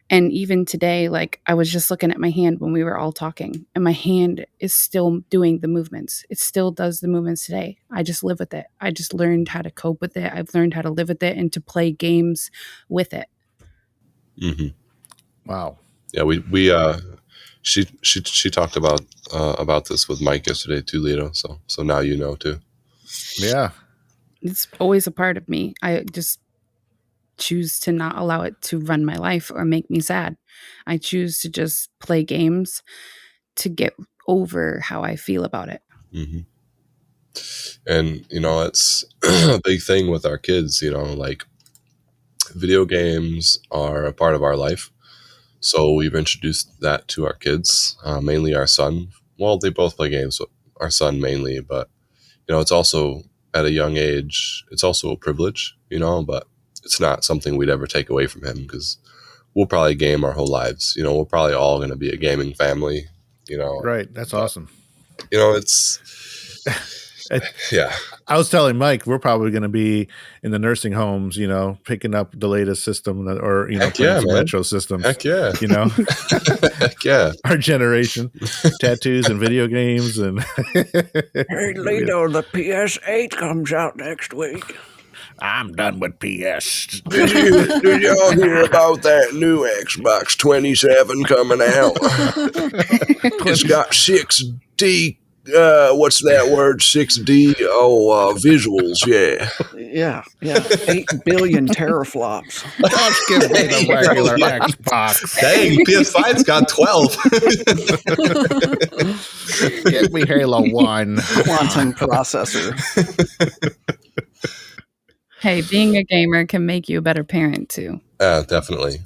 And even today, like I was just looking at my hand when we were all talking and my hand is still doing the movements. It still does the movements today. I just live with it. I just learned how to cope with it. I've learned how to live with it and to play games with it. Mm-hmm. Wow. Yeah, she talked about this with Mike yesterday too, Lito. So now you know too. Yeah. It's always a part of me. I just choose to not allow it to run my life or make me sad. I choose to just play games to get over how I feel about it. Mm-hmm. And it's a big thing with our kids. Like video games are a part of our life. So we've introduced that to our kids, mainly our son. Well, they both play games, but our son mainly. But, it's also at a young age, it's also a privilege, but it's not something we'd ever take away from him because we'll probably game our whole lives. We're probably all going to be a gaming family, Right. That's awesome. It's... yeah. I was telling Mike we're probably going to be in the nursing homes, picking up the latest system or playing some retro systems. Heck yeah. Heck yeah. Our generation, tattoos and video games and. Hey, Lito, the PS8 comes out next week. I'm done with PS. Did y'all hear about that new Xbox 27 coming out? It's got 6D. What's that word? 6D? Visuals. Yeah. 8 billion teraflops. Don't give me the regular Xbox. Dang, PS5's got 12. Give me Halo 1. Quantum processor. Hey, being a gamer can make you a better parent too. Definitely.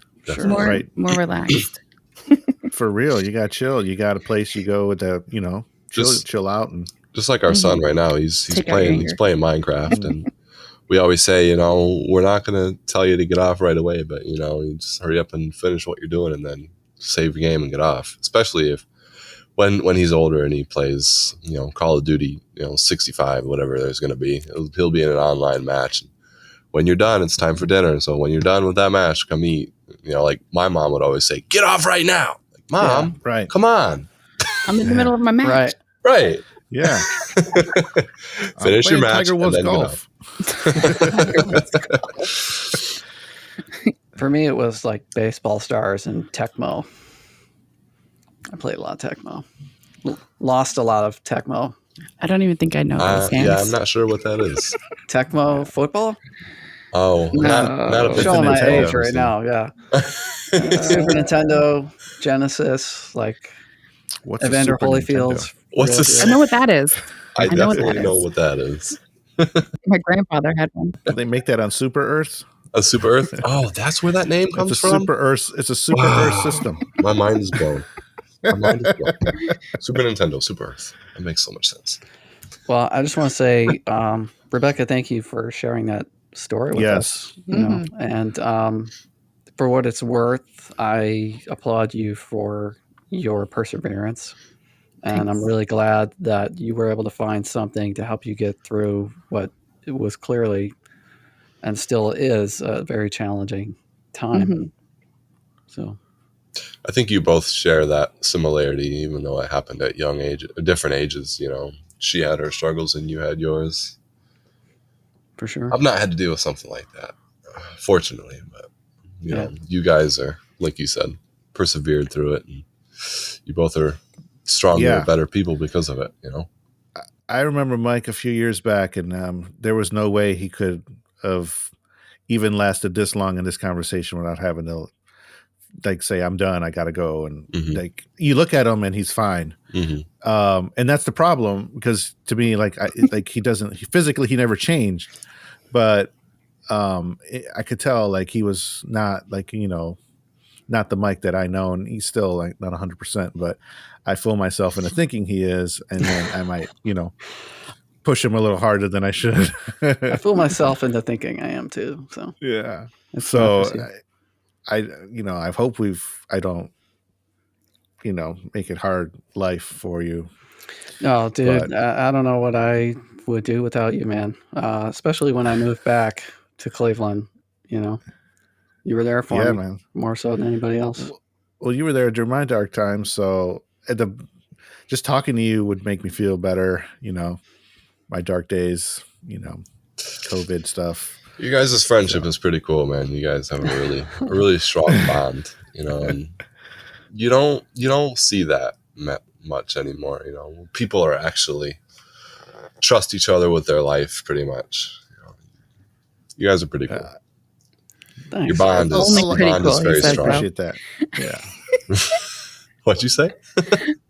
More relaxed. For real, you got chill. You got a place you go to, chill out, and just like our son right now, he's playing Minecraft, and we always say, we're not going to tell you to get off right away, but you just hurry up and finish what you're doing, and then save your game and get off. Especially if when he's older and he plays, Call of Duty, 65, whatever there's going to be, he'll be in an online match. When you're done, it's time for dinner. So when you're done with that match, come eat. Like my mom would always say, "Get off right now." Like, Mom, right? Come on. I'm in the middle of my match. Right. Yeah. Finish your match Tiger and Woods then golf. For me, it was like Baseball Stars and Tecmo. I played a lot of Tecmo. Lost a lot of Tecmo. I don't even think I know those games. Yeah, I'm not sure what that is. Tecmo football? Oh, not a showing my Nintendo age right now. Yeah. Super Nintendo, Genesis, like What's Evander Holyfield's. What's this? I know what that is. I definitely know what that is. My grandfather had one. Do they make that on Super Earth? A Super Earth? Oh, that's where that name comes It's a from? Super Earth. It's a Super Earth system. My mind is blown. Super Nintendo, Super Earth. That makes so much sense. Well, I just want to say, Rebecca, thank you for sharing that story with us. You know, and for what it's worth, I applaud you for your perseverance. And I'm really glad that you were able to find something to help you get through what it was clearly and still is a very challenging time. So I think you both share that similarity, even though it happened at different ages. You know, she had her struggles and you had yours. For sure. I've not had to deal with something like that, fortunately, but you know, you guys are, like you said, persevered through it, and you both are stronger, better people because of it. You know, I remember Mike a few years back, and there was no way he could have even lasted this long in this conversation without having to like say, "I'm done. I got to go." And like you look at him, and he's fine. And that's the problem, because to me, like he physically he never changed, but I could tell like he was not like, you know, not the Mike that I know, and he's still like not 100%, but I fool myself into thinking he is, and then I might, you know, push him a little harder than I should. I fool myself into thinking I am too. So yeah. It's so I you know, I hope I don't, you know, make it hard life for you. No, dude, I don't know what I would do without you, man. Especially when I moved back to Cleveland, you know, you were there for me, man, more so than anybody else. Well, you were there during my dark time, so just talking to you would make me feel better. You know, my dark days, you know, COVID stuff. You guys' friendship is pretty cool, man. You guys have a really strong bond, you know, and you don't see that much anymore. You know, people are actually trust each other with their life pretty much. You know, you guys are pretty cool. Thanks. Your bond is very strong. Appreciate that. Yeah. What'd you say?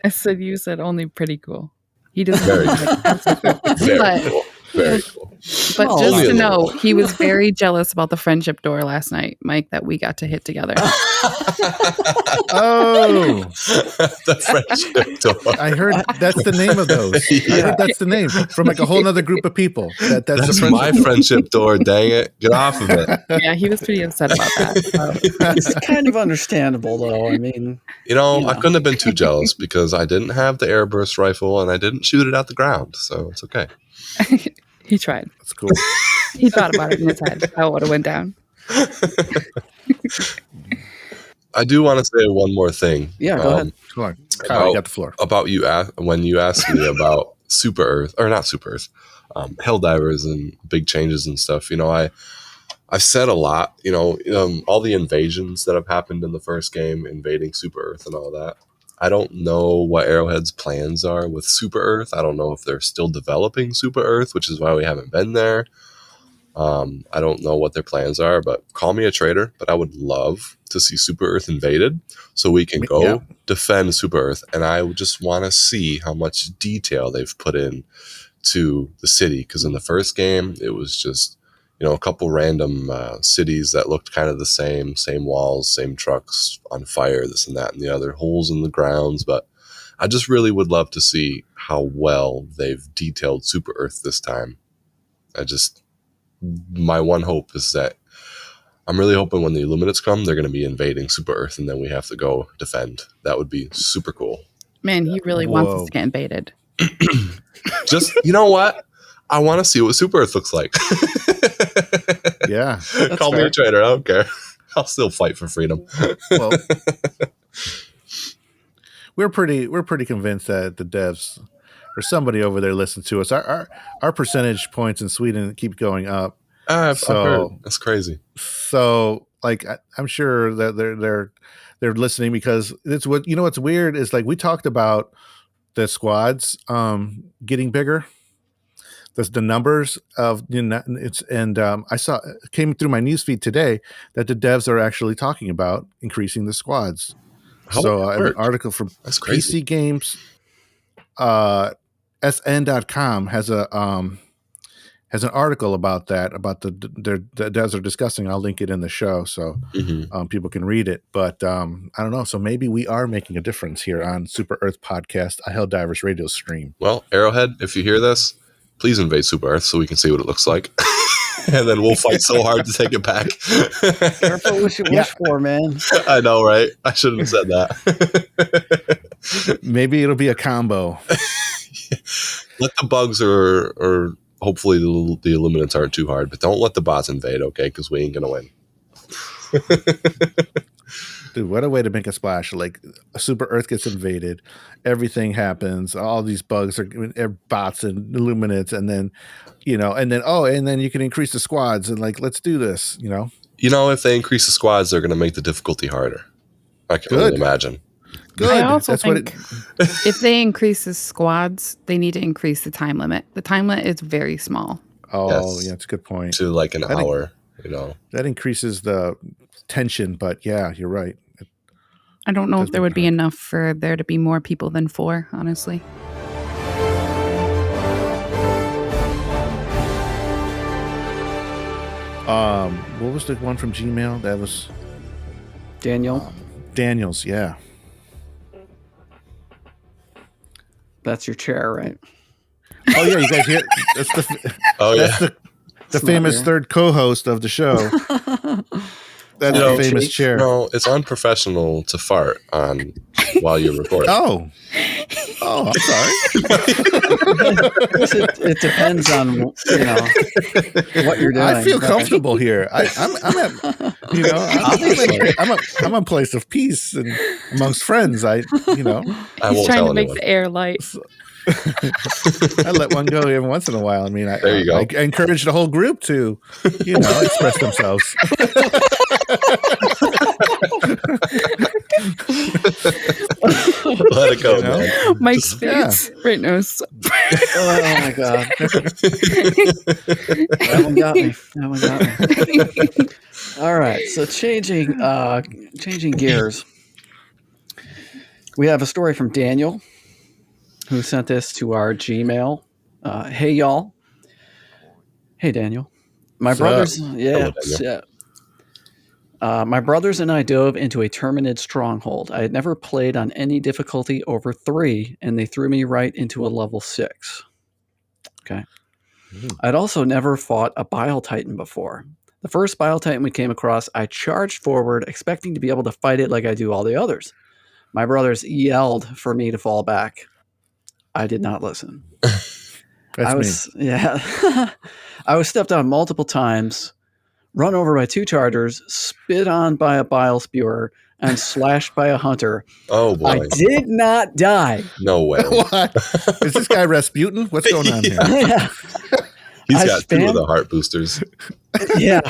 I said you said only pretty cool. He doesn't. Very cool. Very cool. But just to know, he was very jealous about the friendship door last night, Mike, that we got to hit together. Oh, the friendship door. I heard that's the name of those. I heard that's the name from like a whole other group of people. That's my friendship door. Dang it! Get off of it. Yeah, he was pretty upset about that. So. It's kind of understandable, though. I mean, you know, I couldn't have been too jealous because I didn't have the airburst rifle and I didn't shoot it out the ground, so it's okay. He tried. That's cool. He thought about it in his head, how it would have went down. I do want to say one more thing. Yeah, go ahead. Come on, Kyle, you got the floor. About when you asked me about Super Earth, or not Super Earth, Helldivers and big changes and stuff. You know, I've said a lot. You know, all the invasions that have happened in the first game, invading Super Earth and all that. I don't know what Arrowhead's plans are with Super Earth. I don't know if they're still developing Super Earth, which is why we haven't been there. I don't know what their plans are, but call me a traitor. But I would love to see Super Earth invaded so we can go defend Super Earth. And I would just want to see how much detail they've put in to the city. Because in the first game, it was just, you know, a couple random cities that looked kind of the same walls, same trucks on fire, this and that and the other, holes in the grounds. But I just really would love to see how well they've detailed Super Earth this time. My one hope is that I'm really hoping when the Illuminates come, they're going to be invading Super Earth and then we have to go defend. That would be super cool. Man, he really wants us to get invaded. Just, you know what? I want to see what Super Earth looks like. Yeah. Call me a traitor. I don't care. I'll still fight for freedom. Well, we're pretty convinced that the devs or somebody over there listens to us. Our percentage points in Sweden keep going up. I've heard. That's crazy. So, like, I'm sure that they're listening because it's what, you know, what's weird is like we talked about the squads getting bigger. The numbers of, you know, I saw it came through my newsfeed today that the devs are actually talking about increasing the squads. So I have an article from PC Games. SN.com has has an article about that, about the as they're discussing. I'll link it in the show so people can read it. But I don't know. So maybe we are making a difference here on Super Earth Podcast, a Helldivers radio stream. Well, Arrowhead, if you hear this, please invade Super Earth so we can see what it looks like. And then we'll fight so hard to take it back. Careful what you wish for, man. I know, right? I shouldn't have said that. Maybe it'll be a combo. Let the bugs or hopefully the Illuminants aren't too hard, but don't let the bots invade, okay? Because we ain't going to win. Dude, what a way to make a splash. Like, Super Earth gets invaded. Everything happens. All these bugs are bots and Illuminants. And then, and then you can increase the squads. And, like, let's do this, if they increase the squads, they're going to make the difficulty harder. I can only imagine. Good. I also think if they increase the squads, they need to increase the time limit. The time limit is very small. Oh, Yes. yeah, that's a good point. To like an hour, That increases the tension, but yeah, you're right. I don't know if there would be enough for there to be more people than 4, honestly. What was the one from Gmail? That was Daniel, Daniel's, yeah. that's your chair, right? Oh yeah, you guys hear? That's the famous here. third co-host of the show. That's the famous chair. No, it's unprofessional to fart on while you're recording. Oh, I'm sorry. It depends on what you're doing. I feel right? comfortable here. I'm a place of peace and amongst friends. I I He's won't trying tell to make anyone. the air light. I let one go every once in a while. I mean, There you go. I encourage the whole group to, express themselves. Let it go, man. Mike's face right now. Oh my god, that one got me. All right, so changing gears. We have a story from Daniel, who sent this to our Gmail. Hey y'all. Hey Daniel. My brothers. Yeah. Hello, Daniel. My brothers and I dove into a Terminid stronghold. I had never played on any difficulty over 3, and they threw me right into a level 6. Okay. I'd also never fought a Bile Titan before. The first Bile Titan we came across, I charged forward, expecting to be able to fight it like I do all the others. My brothers yelled for me to fall back. I did not listen. I was stepped on multiple times, run over by 2 chargers, spit on by a bile spewer, and slashed by a hunter. Oh boy! I did not die. No way. What? Is this guy Rasputin? What's going on here? Yeah. He's I got 2 of spammed- the heart boosters. Yeah.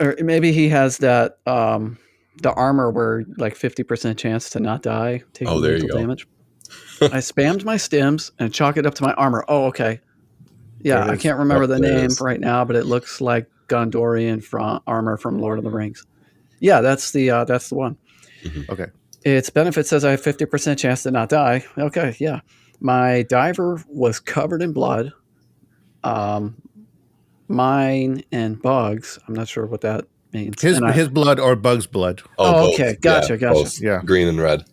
Or maybe he has that the armor where like 50% chance to not die, taking There you lethal go. damage. I spammed my stims and chalk it up to my armor. Oh, okay. Yeah, There it I is. can't remember the There it name is. right now, but it looks like Gondorian armor from Lord of the Rings. Yeah, that's the one. Okay. Its benefit says I have 50% chance to not die. Okay, yeah. My diver was covered in blood. Mine and bugs. I'm not sure what that means. His blood or Bug's blood. Oh, both. okay. Gotcha. Both. Yeah. Green and red.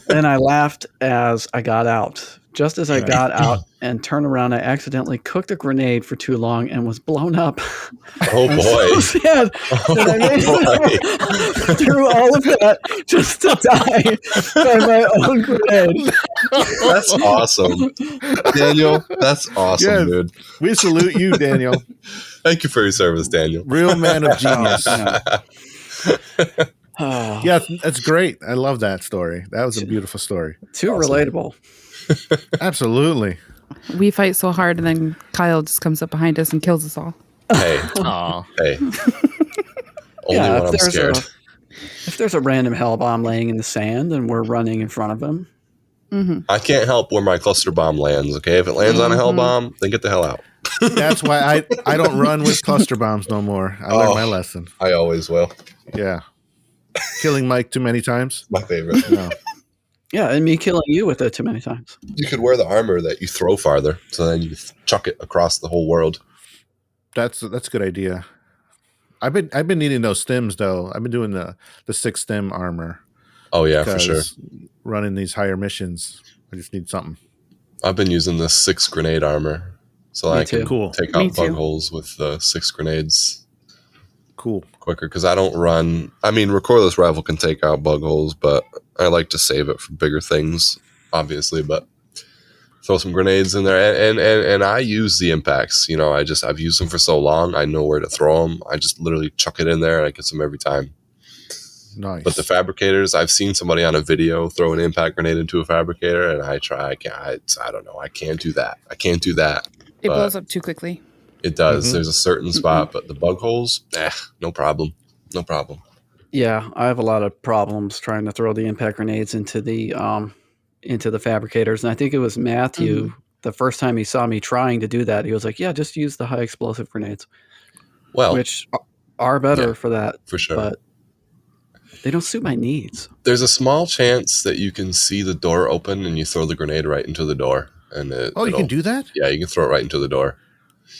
And I laughed as I got out. Just as I got out and turned around, I accidentally cooked a grenade for too long and was blown up. Oh I'm boy! so sad that I made it through all of that just to die by my own grenade. That's awesome, Daniel. That's awesome, Yes. dude. We salute you, Daniel. Thank you for your service, Daniel. Real man of genius. Oh, Yeah, that's great. I love that story. That was a beautiful story. too awesome. relatable. Absolutely. We fight so hard, and then Kyle just comes up behind us and kills us all. Hey, Aw. hey. Only Yeah, when I'm scared. If there's a random hell bomb laying in the sand and we're running in front of him, I can't help where my cluster bomb lands. Okay, if it lands on a hell bomb, then get the hell out. That's why I don't run with cluster bombs no more. I learned my lesson. I always will. Yeah. Killing Mike too many times? My favorite. No. Yeah, and me killing you with it too many times. You could wear the armor that you throw farther, so then you chuck it across the whole world. That's a good idea. I've been needing those stems though. I've been doing the 6 stem armor. Oh yeah, for sure. Running these higher missions, I just need something. I've been using the 6 grenade armor, so I can take out bug holes with the 6 grenades. Cool. Quicker, because I don't run. I mean, recoilless rifle can take out bug holes, but I like to save it for bigger things, obviously. But throw some grenades in there, and I use the impacts. You know, I've used them for so long, I know where to throw them. I just literally chuck it in there, and I get them every time. Nice. But the fabricators, I've seen somebody on a video throw an impact grenade into a fabricator, and I don't know. I can't do that. It blows up too quickly. It does. There's a certain spot, but the bug holes, no problem. Yeah, I have a lot of problems trying to throw the impact grenades into the fabricators, and I think it was Matthew. The first time he saw me trying to do that, he was like, "Yeah, just use the high explosive grenades," which are better for that, for sure. But they don't suit my needs. There's a small chance that you can see the door open and you throw the grenade right into the door, and you can do that? Yeah, you can throw it right into the door.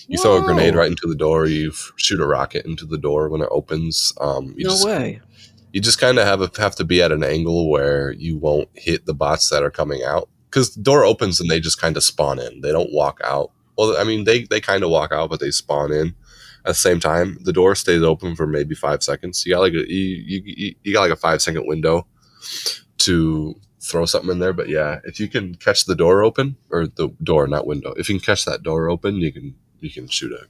You throw a grenade right into the door. You shoot a rocket into the door when it opens. No way. You just kind of have to be at an angle where you won't hit the bots that are coming out, because the door opens and they just kind of spawn in. They don't walk out. Well, I mean, they kind of walk out, but they spawn in at the same time. The door stays open for maybe 5 seconds. You got like a 5-second window to throw something in there. But yeah, if you can catch the door open, or the door, not window, if you can catch that door open, you can shoot a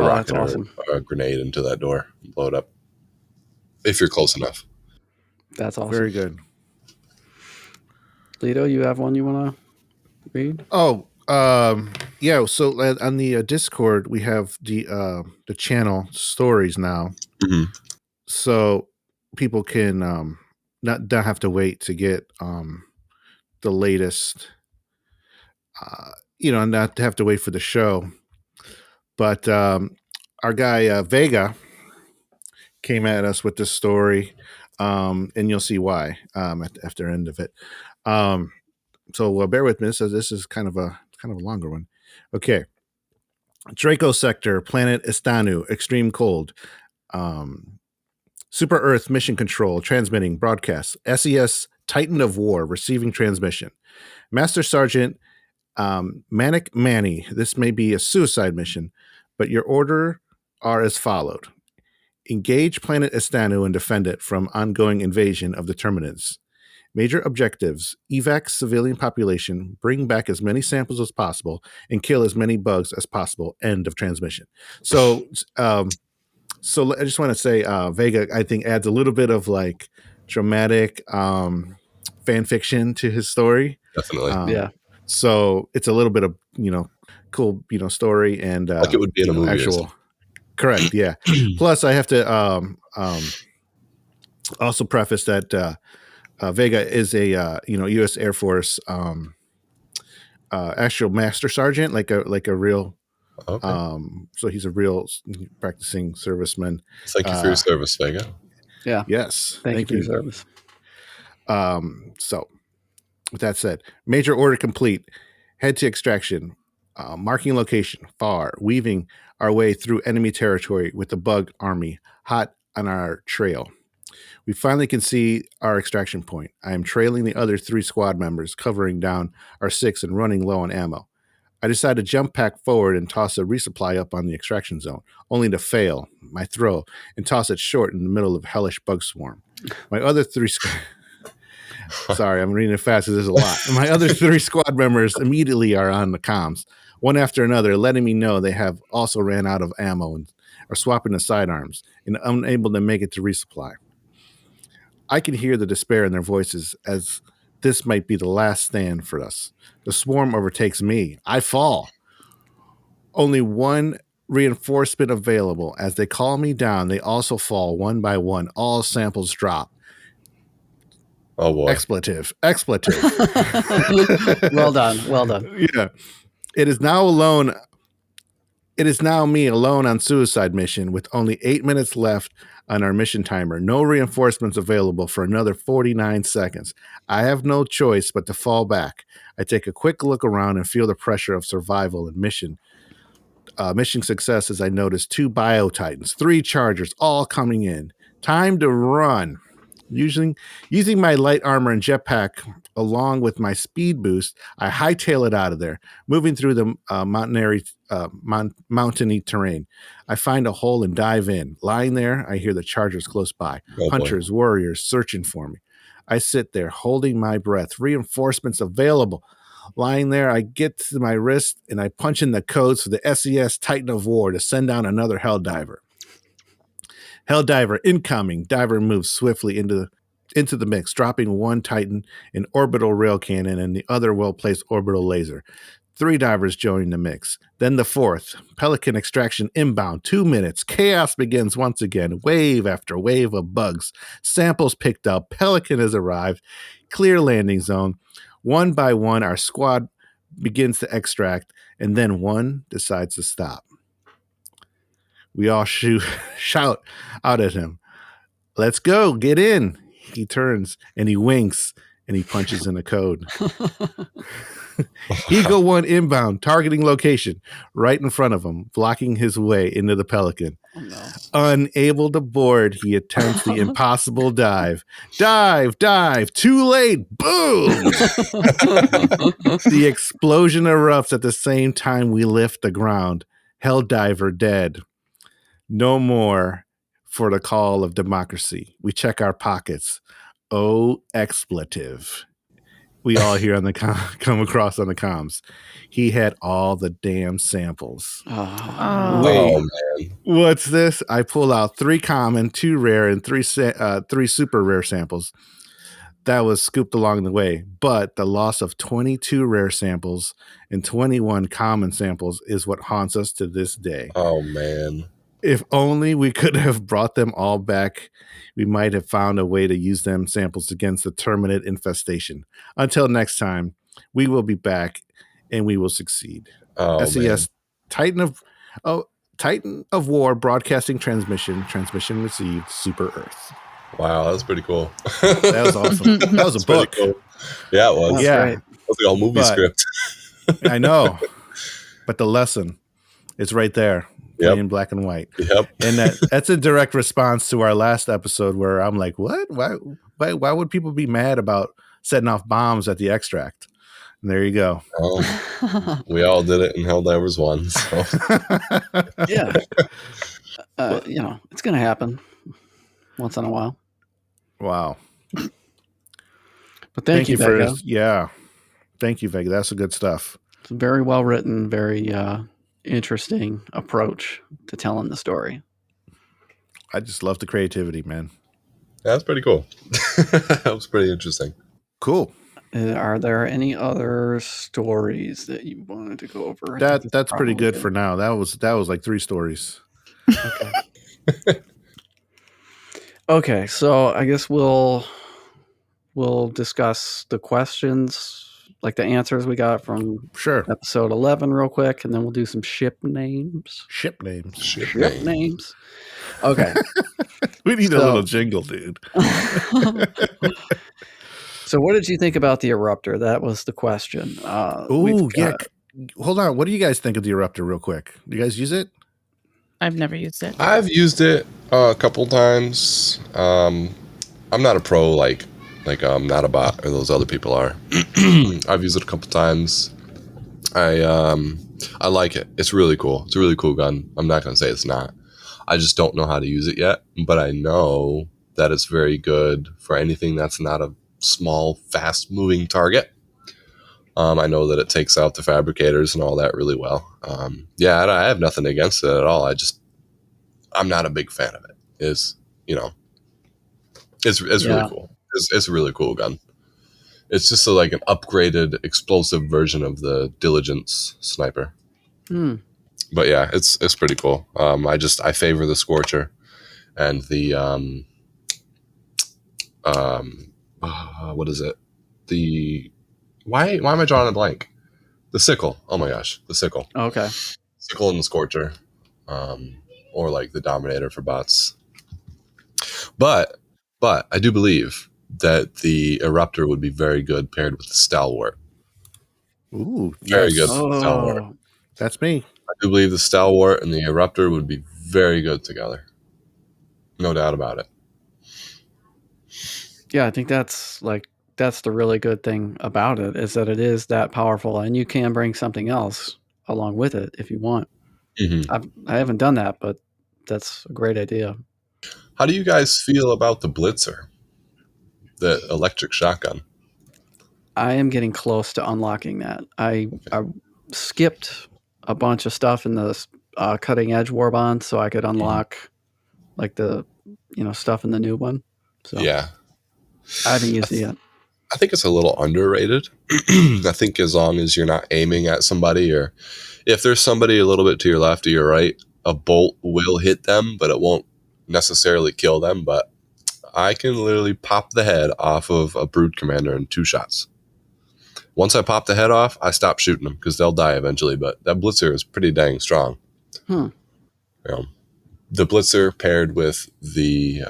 rocket or a grenade into that door and blow it up if you're close enough. That's awesome. Very good. Lito, you have one you want to read? Yeah. So on the Discord, we have the channel stories now, so people can not have to wait to get the latest. Not to have to wait for the show. But our guy Vega came at us with this story, and you'll see why after the end of it. So bear with me. So this is kind of a longer one. Okay. Draco Sector, Planet Istanu, extreme cold. Super Earth Mission Control, transmitting broadcast. SES Titan of War, receiving transmission. Master Sergeant Manic Manny, this may be a suicide mission, but your order are as followed. Engage Planet Istanu and defend it from ongoing invasion of the Terminids. Major objectives: evac civilian population, bring back as many samples as possible, and kill as many bugs as possible. End of transmission. So I just want to say Vega, I think, adds a little bit of like dramatic fan fiction to his story. Definitely. Yeah. So it's a little bit of, cool, story, and like it would be in a movie. Actual, correct. Yeah. Plus I have to also preface that Vega is a U.S. Air Force actual master sergeant, like a real. Okay. So he's a real practicing serviceman. Thank you for your service, Vega. Yeah. Yes. Thank you for your service. So with that said, major order complete. Head to extraction. Marking location. Far. Weaving our way through enemy territory with the bug army hot on our trail. We finally can see our extraction point. I am trailing the other 3 squad members, covering down our 6 and running low on ammo. I decide to jump pack forward and toss a resupply up on the extraction zone, only to fail my throw and toss it short in the middle of a hellish bug swarm. My other 3 sorry, I'm reading it fast because there's a lot. My other 3 squad members immediately are on the comms, one after another, letting me know they have also ran out of ammo and are swapping the sidearms and unable to make it to resupply. I can hear the despair in their voices as this might be the last stand for us. The swarm overtakes me. I fall. Only one reinforcement available. As they call me down, they also fall one by one. All samples drop. Oh boy. Expletive. Well done. Yeah. It is now me alone on suicide mission with only 8 minutes left on our mission timer. No reinforcements available for another 49 seconds. I have no choice but to fall back. I take a quick look around and feel the pressure of survival and mission success as I notice 2 Bio-Titans, 3 Chargers, all coming in. Time to run. Using my light armor and jetpack along with my speed boost, I hightail it out of there, moving through the mountainy terrain. I find a hole and dive in. Lying there, I hear the Chargers close by. Hunters, warriors searching for me. I sit there, holding my breath. Reinforcements available. Lying there, I get to my wrist and I punch in the codes for the SES Titan of War to send down another Helldiver. Helldiver incoming. Diver moves swiftly into the mix, dropping 1 Titan, an orbital rail cannon, and the other well-placed orbital laser. 3 divers join the mix. Then the 4th. Pelican extraction inbound. 2 minutes. Chaos begins once again. Wave after wave of bugs. Samples picked up. Pelican has arrived. Clear landing zone. One by one, our squad begins to extract, and then one decides to stop. We all shout out at him, "Let's go, get in." He turns and he winks and he punches in a code. Eagle 1 inbound, targeting location right in front of him, blocking his way into the Pelican. Oh, no. Unable to board, he attempts the impossible dive. Dive, too late, boom! The explosion erupts at the same time we lift the ground. Helldiver dead. No more for the call of democracy. We check our pockets. Oh, expletive. We all hear on the come across on the comms. He had all the damn samples. Oh. Wait, man. what's this? I pull out 3 common, 2 rare, and 3 super rare samples. That was scooped along the way, but the loss of 22 rare samples and 21 common samples is what haunts us to this day. Oh, man. If only we could have brought them all back, we might have found a way to use them samples against the terminate infestation. Until next time, we will be back and we will succeed. Oh, SES Titan of War broadcasting transmission received, Super Earth. Wow, that was pretty cool. That was awesome. That was a book. Cool. Yeah, it was. That's Yeah. great. It was like a movie script. I know. But the lesson is right there. Yep. In black and white. Yep. And that's a direct response to our last episode where I'm like, what? Why would people be mad about setting off bombs at the extract? And there you go. We all did it and Helldivers won. So. Yeah. It's going to happen once in a while. Wow. But thank you, Vega. Thank you, Vega. That's good stuff. It's very well written, very interesting approach to telling the story. I just love the creativity, man. That's pretty cool. That was pretty interesting. Cool. Are there any other stories that you wanted to go over? That's pretty good for now. That was like 3 stories. Okay. Okay, so I guess we'll discuss the questions, like the answers we got from episode 11 real quick, and then we'll do some ship names. Ship names. Okay. We need a little jingle, dude. So what did you think about the Eruptor? That was the question. Yeah. Hold on. What do you guys think of the Eruptor real quick? Do you guys use it? I've never used it. I've used it a couple times. I'm not a pro like I'm not a bot or those other people are. I've used it a couple times. I like it. It's really cool. It's a really cool gun. I'm not going to say it's not. I just don't know how to use it yet, but I know that it's very good for anything that's not a small, fast-moving target. I know that it takes out the fabricators and all that really well. I have nothing against it at all. I'm not a big fan of it. It's really cool. It's a really cool gun. It's just like an upgraded explosive version of the Diligence sniper. But yeah, it's pretty cool. I favor the Scorcher and the what is it? Why am I drawing a blank? The Sickle. Oh my gosh, the Sickle. Okay. Sickle and the Scorcher, or like the Dominator for bots. But I do believe that the Eruptor would be very good paired with the Stalwart. Ooh, Very yes. good Stalwart. Oh, That's me. I do believe the Stalwart and the Eruptor would be very good together. No doubt about it. yeah. I think that's the really good thing about it is that it is that powerful, and you can bring something else along with it if you want. I haven't done that, but that's a great idea. How do you guys feel about the Blitzer, the electric shotgun? I am getting close to unlocking that. I skipped a bunch of stuff in the cutting edge warbond so I could unlock like the stuff in the new one. So Yeah. I haven't used it yet. I think it's a little underrated. I think as long as you're not aiming at somebody, or if there's somebody a little bit to your left or your right, a bolt will hit them, but it won't necessarily kill them. But I can literally pop the head off of a Brood Commander in 2 shots. Once I pop the head off, I stop shooting them because they'll die eventually. But that Blitzer is pretty dang strong. Hmm. The Blitzer paired with the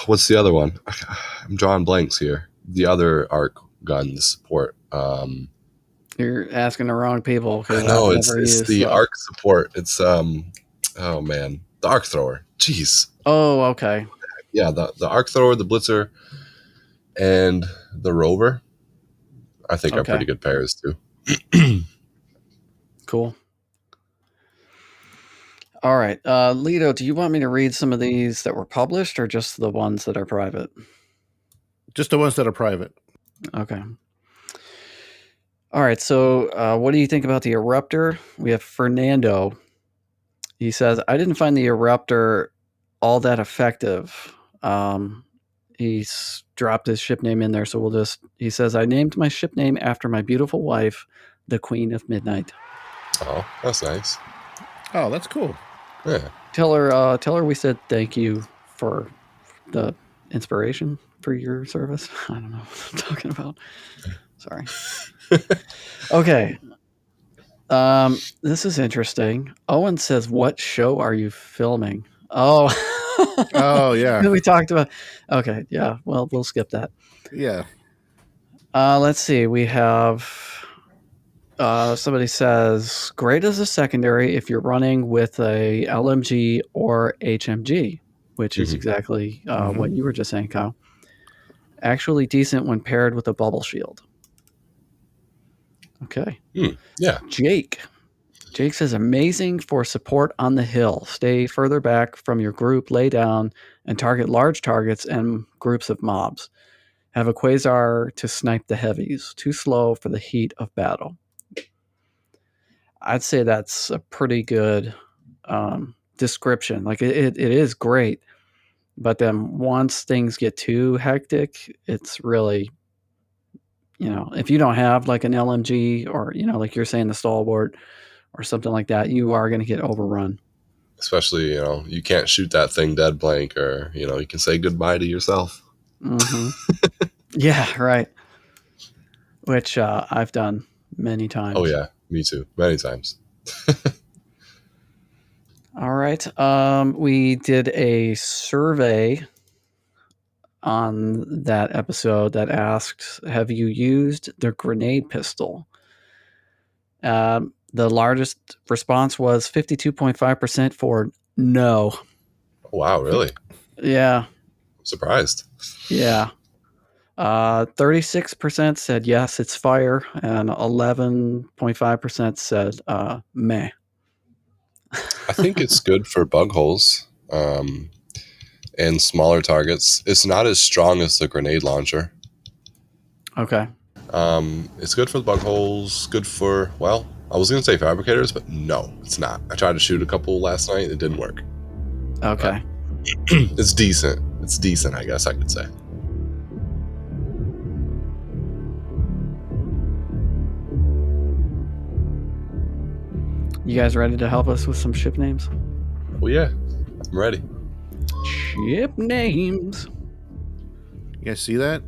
what's the other one? I'm drawing blanks here. The other arc gun support. You're asking the wrong people. I know it's the arc support. It's oh man, the arc thrower. Jeez. Oh, okay. Yeah, the arc thrower, the Blitzer, and the Rover. I think are pretty good pairs too. Cool. All right, Lido, do you want me to read some of these that were published or just the ones that are private? Just the ones that are private. Okay. All right, so what do you think about the Eruptor? We have Fernando. He says, I didn't find the Eruptor all that effective. He's dropped his ship name in there, so he says, I named my ship name after my beautiful wife, the Queen of Midnight. Oh, that's nice. Oh, that's cool. Yeah. Tell her we said thank you for the inspiration for your service. I don't know what I'm talking about. Sorry. Okay. This is interesting. Owen says, what show are you filming? Oh. Oh, yeah. We talked about. Okay. Yeah. Well, we'll skip that. Yeah. Let's see. We have somebody says, great as a secondary if you're running with a LMG or HMG, which is exactly what you were just saying, Kyle. Actually decent when paired with a bubble shield. Okay. Yeah. Jake says, amazing for support on the hill. Stay further back from your group, lay down, and target large targets and groups of mobs. Have a Quasar to snipe the heavies. Too slow for the heat of battle. I'd say that's a pretty good description. Like it is great, but then once things get too hectic, it's really, if you don't have like an LMG or, like you're saying, the Stalwart or something like that, you are going to get overrun. Especially, you can't shoot that thing dead blank, or, you can say goodbye to yourself. Yeah, right. Which I've done many times. Oh, yeah. Me too. Many times. All right. We did a survey on that episode that asked, have you used the grenade pistol? The largest response was 52.5% for no. Wow, really? Yeah. Surprised. Yeah. 36% said yes, it's fire, and 11.5% said meh. I think it's good for bug holes and smaller targets. It's not as strong as the grenade launcher. Okay. It's good for the bug holes, good for, well, I was going to say fabricators, but no, it's not. I tried to shoot a couple last night. It didn't work. Okay. It's decent. It's decent, I guess I could say. You guys ready to help us with some ship names? Well, yeah, I'm ready. Ship names. You guys see that?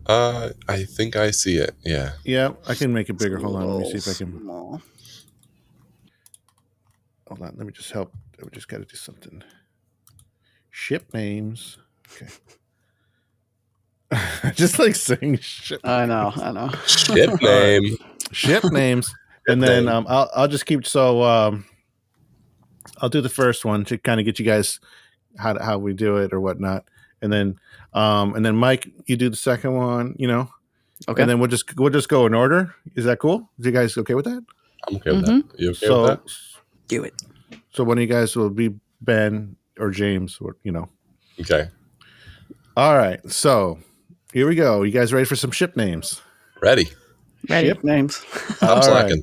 I think I see it. Yeah. Yeah, I can make it bigger. Hold on, let me see if I can. Small. Hold on. Let me just help. We just got to do something. Ship names. Okay. Just like saying ship. I know. Ship name. Ship names. And then I'll just keep. So I'll do the first one to kind of get you guys how we do it or whatnot. And then Mike, you do the second one, Okay. And then we'll just go in order. Is that cool? Is you guys okay with that? I'm okay with that. You okay with that? Do it. So one of you guys will be Ben or James, or Okay. All right. So here we go. You guys ready for some ship names? Ready. Ship names. I'm slacking.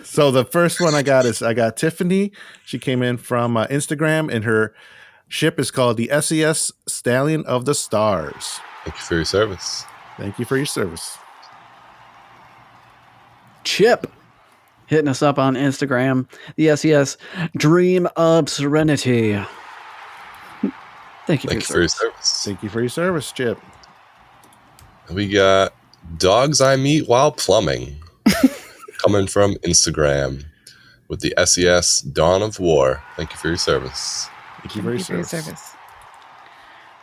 So the first one I got Tiffany. She came in from Instagram, and her ship is called the SES Stallion of the Stars. Thank you for your service. Thank you for your service. Chip hitting us up on Instagram. The SES Dream of Serenity. Thank you for your service. Thank you for your service, Chip. We got Dogs I Meet While Plumbing coming from Instagram with the SES Dawn of War. Thank you for your service. Thank you for your service.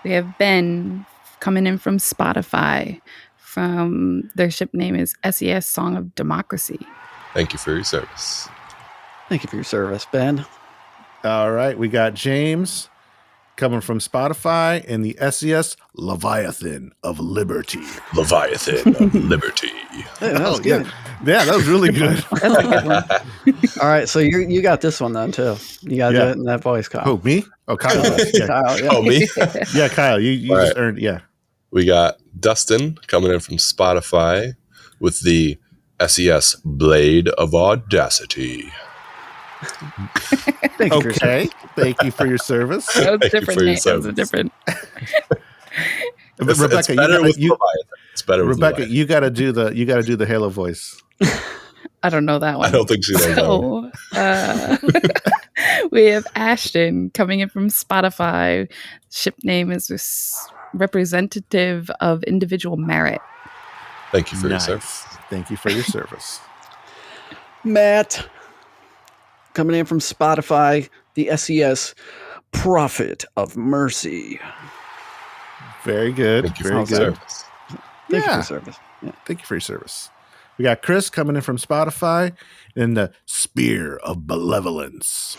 We have Ben coming in from Spotify. From their ship name is SES Song of Democracy. Thank you for your service. Thank you for your service, Ben. All right, we got James coming from Spotify and the SES Leviathan of Liberty. Leviathan of Liberty. Hey, that was good. Yeah, that was really good. That's a good one. All right, so you got this one then too. You got to do it in that voice, Kyle. Who, me? Oh, Kyle. Yeah. Kyle, yeah. Oh, me? Yeah, Kyle, you All just right. earned, yeah. We got Dustin coming in from Spotify with the SES Blade of Audacity. Thank you for your Okay, thank you for your service. That was Thank you different. for your Name. That was a service. different. Rebecca, it's better with Leviathan. It's better with Rebecca, Leviathan. you gotta do the Halo voice. I don't know that one. I don't think she knows that one. So, we have Ashton coming in from Spotify. Ship name is representative of individual merit. Thank you for your Nice. service. Thank you for your service. Matt coming in from Spotify, the SES Prophet of Mercy. Very good. Thank you for Very your good. service. Thank you for Yeah. your service. Yeah. Thank you for your service. We got Chris coming in from Spotify in the Spear of Benevolence.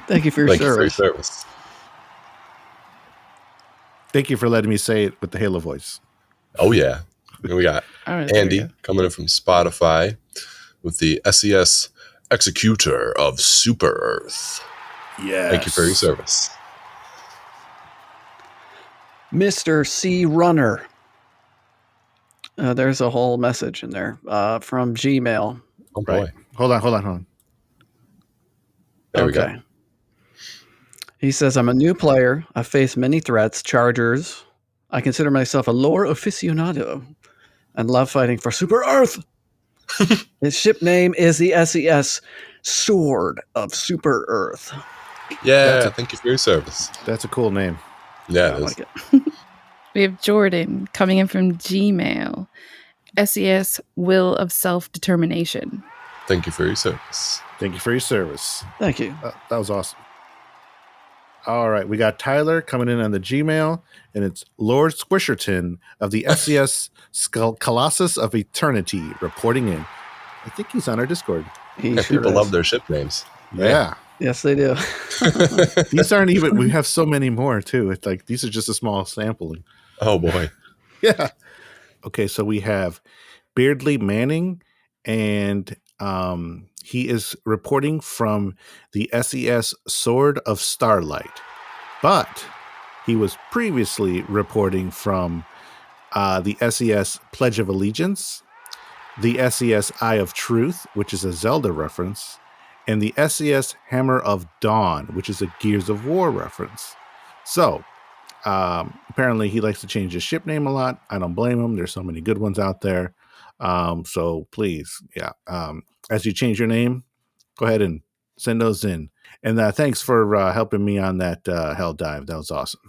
Thank you for your Thank you for your service. service. Thank you for letting me say it with the Halo voice. Oh, yeah. And we got All right, there we Andy coming in from Spotify with the SES Executor of Super Earth. Yes. Thank you for your service. Mr. C. Runner. There's a whole message in there from Gmail. Oh, boy. Right. Hold on. There we go. He says, I'm a new player. I face many threats, chargers. I consider myself a lore aficionado and love fighting for Super Earth. His ship name is the SES Sword of Super Earth. Yeah, thank you for your service. That's a cool name. Yeah, I it is. like it. We have Jordan coming in from Gmail. SES Will of Self-Determination. Thank you for your service. Thank you for your service. Thank you. That was awesome. All right. We got Tyler coming in on the Gmail, and it's Lord Squisherton of the SES Colossus of Eternity reporting in. I think he's on our Discord. He Yeah, sure people is. love their ship names. Yeah. Yes, they do. These aren't even, we have so many more too. It's like, these are just a small sampling. Oh, boy. Yeah. Okay. So we have Beardley Manning, and he is reporting from the SES Sword of Starlight, but he was previously reporting from the SES Pledge of Allegiance, the SES Eye of Truth, which is a Zelda reference, and the SES Hammer of Dawn, which is a Gears of War reference. So apparently he likes to change his ship name a lot. I don't blame him. There's so many good ones out there. So please, as you change your name, go ahead and send those in. And thanks for helping me on that hell dive. That was awesome.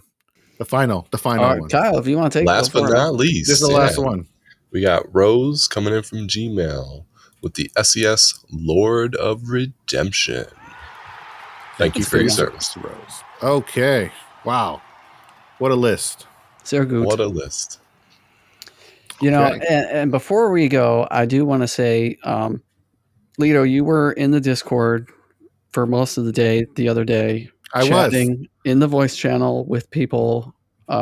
The final All right, one. Kyle, if you want to take Last go but for it. not least, This is the last one. we got Rose coming in from Gmail with the SES Lord of Redemption. Thank you for your service. Rose. Okay. Wow. What a list. Sehr gut. What a list. You know, and before we go, I do want to say, Lito, you were in the Discord for most of the day the other day. I chatting in the voice channel with people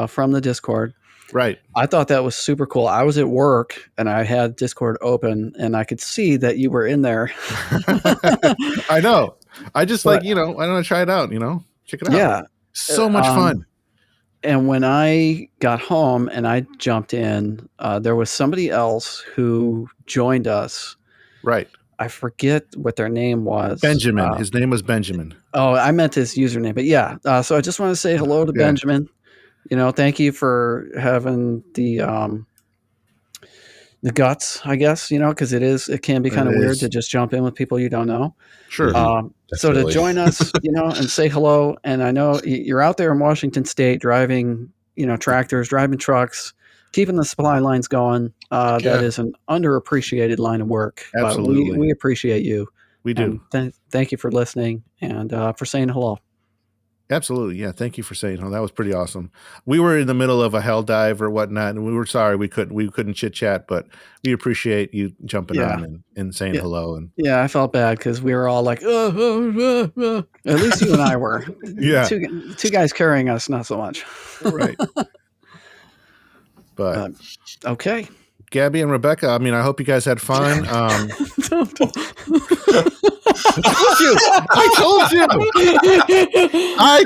from the Discord. Right. I thought that was super cool. I was at work and I had Discord open and I could see that you were in there. I know. I just I want to try it out, check it out. Yeah. So much fun. And when I got home and I jumped in, there was somebody else who joined us. Right. I forget what their name was. Benjamin. His name was Benjamin. Oh, I meant his username, but yeah. So I just want to say hello to Benjamin. Thank you for having the guts, I guess, because it can be kind of weird to just jump in with people you don't know. Sure. So to join us, and say hello. And I know you're out there in Washington State driving, tractors, driving trucks, keeping the supply lines going. That is an underappreciated line of work. Absolutely. But we appreciate you. We do. Thank you for listening and for saying hello. Absolutely. Yeah. Thank you for saying hello. That was pretty awesome. We were in the middle of a hell dive or whatnot, and we were sorry we couldn't chit chat, but we appreciate you jumping on and saying hello. And I felt bad because we were all like, at least you and I were. Yeah. Two guys carrying us, not so much. Right. But okay. Gabby and Rebecca, I hope you guys had fun. I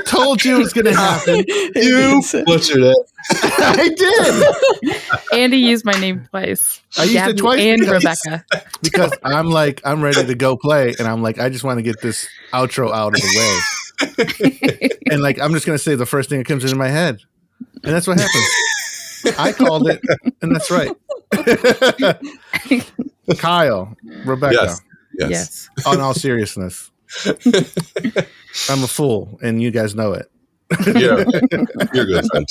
told you it was going to happen. You butchered it. I did. Andy used my name twice. I used it twice and Rebecca. Because I'm ready to go play, and I'm like, I just want to get this outro out of the way. And I'm just going to say the first thing that comes into my head. And that's what happens. I called it, and that's right. Kyle, Rebecca. Yes. On all seriousness, I'm a fool, and you guys know it. Yeah, you're good, friend.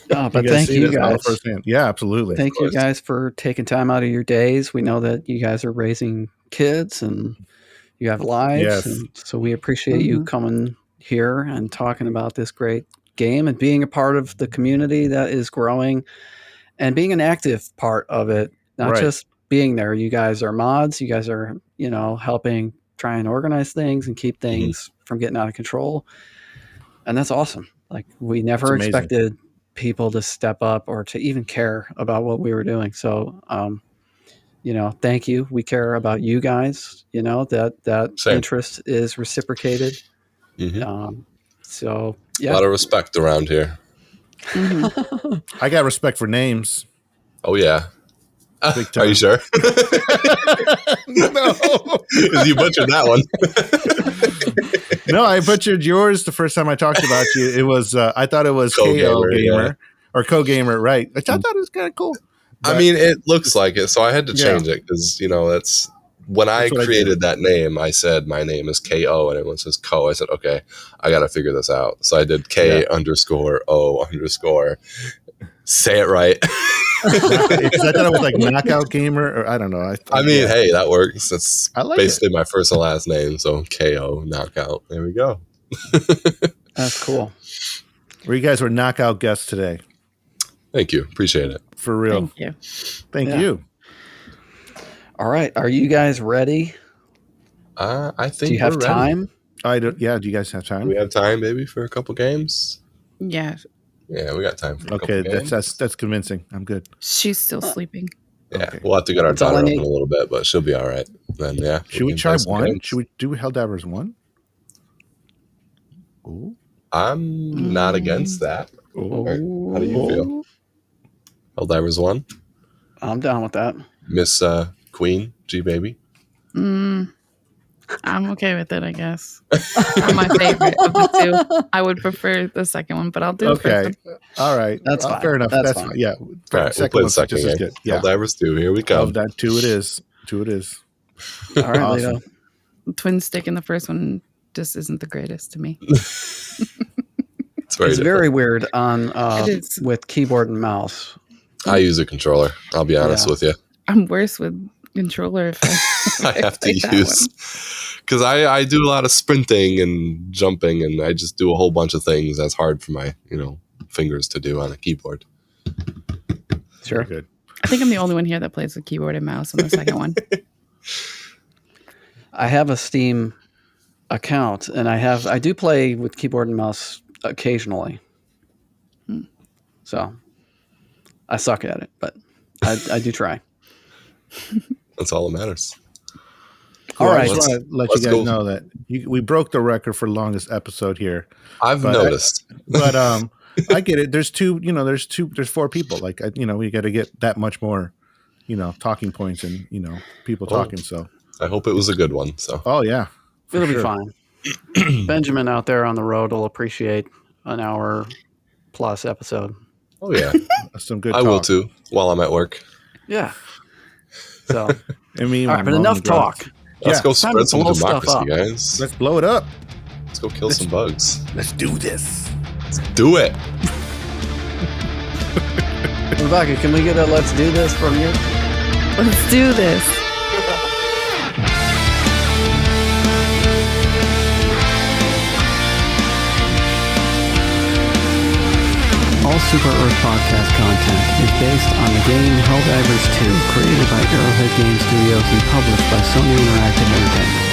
But thank you guys. Yeah, absolutely. Thank you guys for taking time out of your days. We know that you guys are raising kids and you have lives. Yes. And so we appreciate you coming here and talking about this great game and being a part of the community that is growing and being an active part of it, not just being there. You guys are mods. You guys are, helping try and organize things and keep things from getting out of control. And that's awesome. We never expected people to step up or to even care about what we were doing. So, thank you. We care about you guys, that Same. interest is reciprocated. So yeah. A lot of respect around here. I got respect for names. Oh, yeah. Big time. Are you sure? No. You butchered that one. No, I butchered yours the first time I talked about you. It was, I thought it was Co-gamer, KO Gamer or Co-Gamer, right? Which I thought it was kind of cool. But, it looks like it, so I had to change it because, that's when I created that name, I said my name is KO and everyone says Co. I said, okay, I got to figure this out. So I did K_O_. Say it right. Because I thought it was Knockout Gamer, or I don't know. Hey, that works. That's basically it. my first and last name. So KO Knockout. There we go. That's cool. You guys were knockout guests today. Thank you. Appreciate it. For real. Thank you. Thank you. All right. Are you guys ready? I think do you have time? I do. Yeah. Do you guys have time? Do we have time, maybe, for a couple games? Yeah. Yeah, we got time for a couple Okay, games. that's convincing. I'm good. She's still sleeping. Yeah, Okay. we'll have to get our That's all daughter I up need. in a little bit, but she'll be all right. Then, yeah. Should we can try play some one? games. Should we do Helldivers 1? Ooh. I'm not against that. Ooh. How do you feel? Helldivers 1? I'm down with that. Miss Queen, G-Baby? I'm okay with it, I guess. Not my favorite of the two. I would prefer the second one, but I'll do the first one. All right. That's fine. Fair enough. That's Fine. fine. Yeah. All right, we'll play the second game. good. Yeah. Helldivers 2, here we go. That 2 it is. 2 it is. All right, Awesome. Lito. Twin stick in the first one just isn't the greatest to me. It's It's very weird on It is. with keyboard and mouse. I use a controller. I'll be honest with you. I'm worse with controller if I have to use, because I do a lot of sprinting and jumping, and I just do a whole bunch of things that's hard for my fingers to do on a keyboard. Sure. Good. I think I'm the only one here that plays with keyboard and mouse on the second one. I have a Steam account, and I do play with keyboard and mouse occasionally. So I suck at it, but I do try. That's all that matters. All right. I just want to let you guys know that we broke the record for longest episode here. I've noticed. But I get it. There's there's 4 people. Like, we got to get that much more, talking points and, people talking. So I hope it was a good one. So. Oh, yeah. It'll be fine. Benjamin out there on the road will appreciate an hour plus episode. Oh, yeah. Some good I will too, while I'm at work. Yeah. So, I mean, all right, but enough talk. Let's go spread some blow stuff democracy, up. guys. Let's blow it up. Let's go kill some bugs. Let's do this. Let's do it. Rebecca, can we get a let's do this from you? Let's do this. All Super Earth podcast content is based on the game Helldivers 2, created by Arrowhead Game Studios and published by Sony Interactive Entertainment.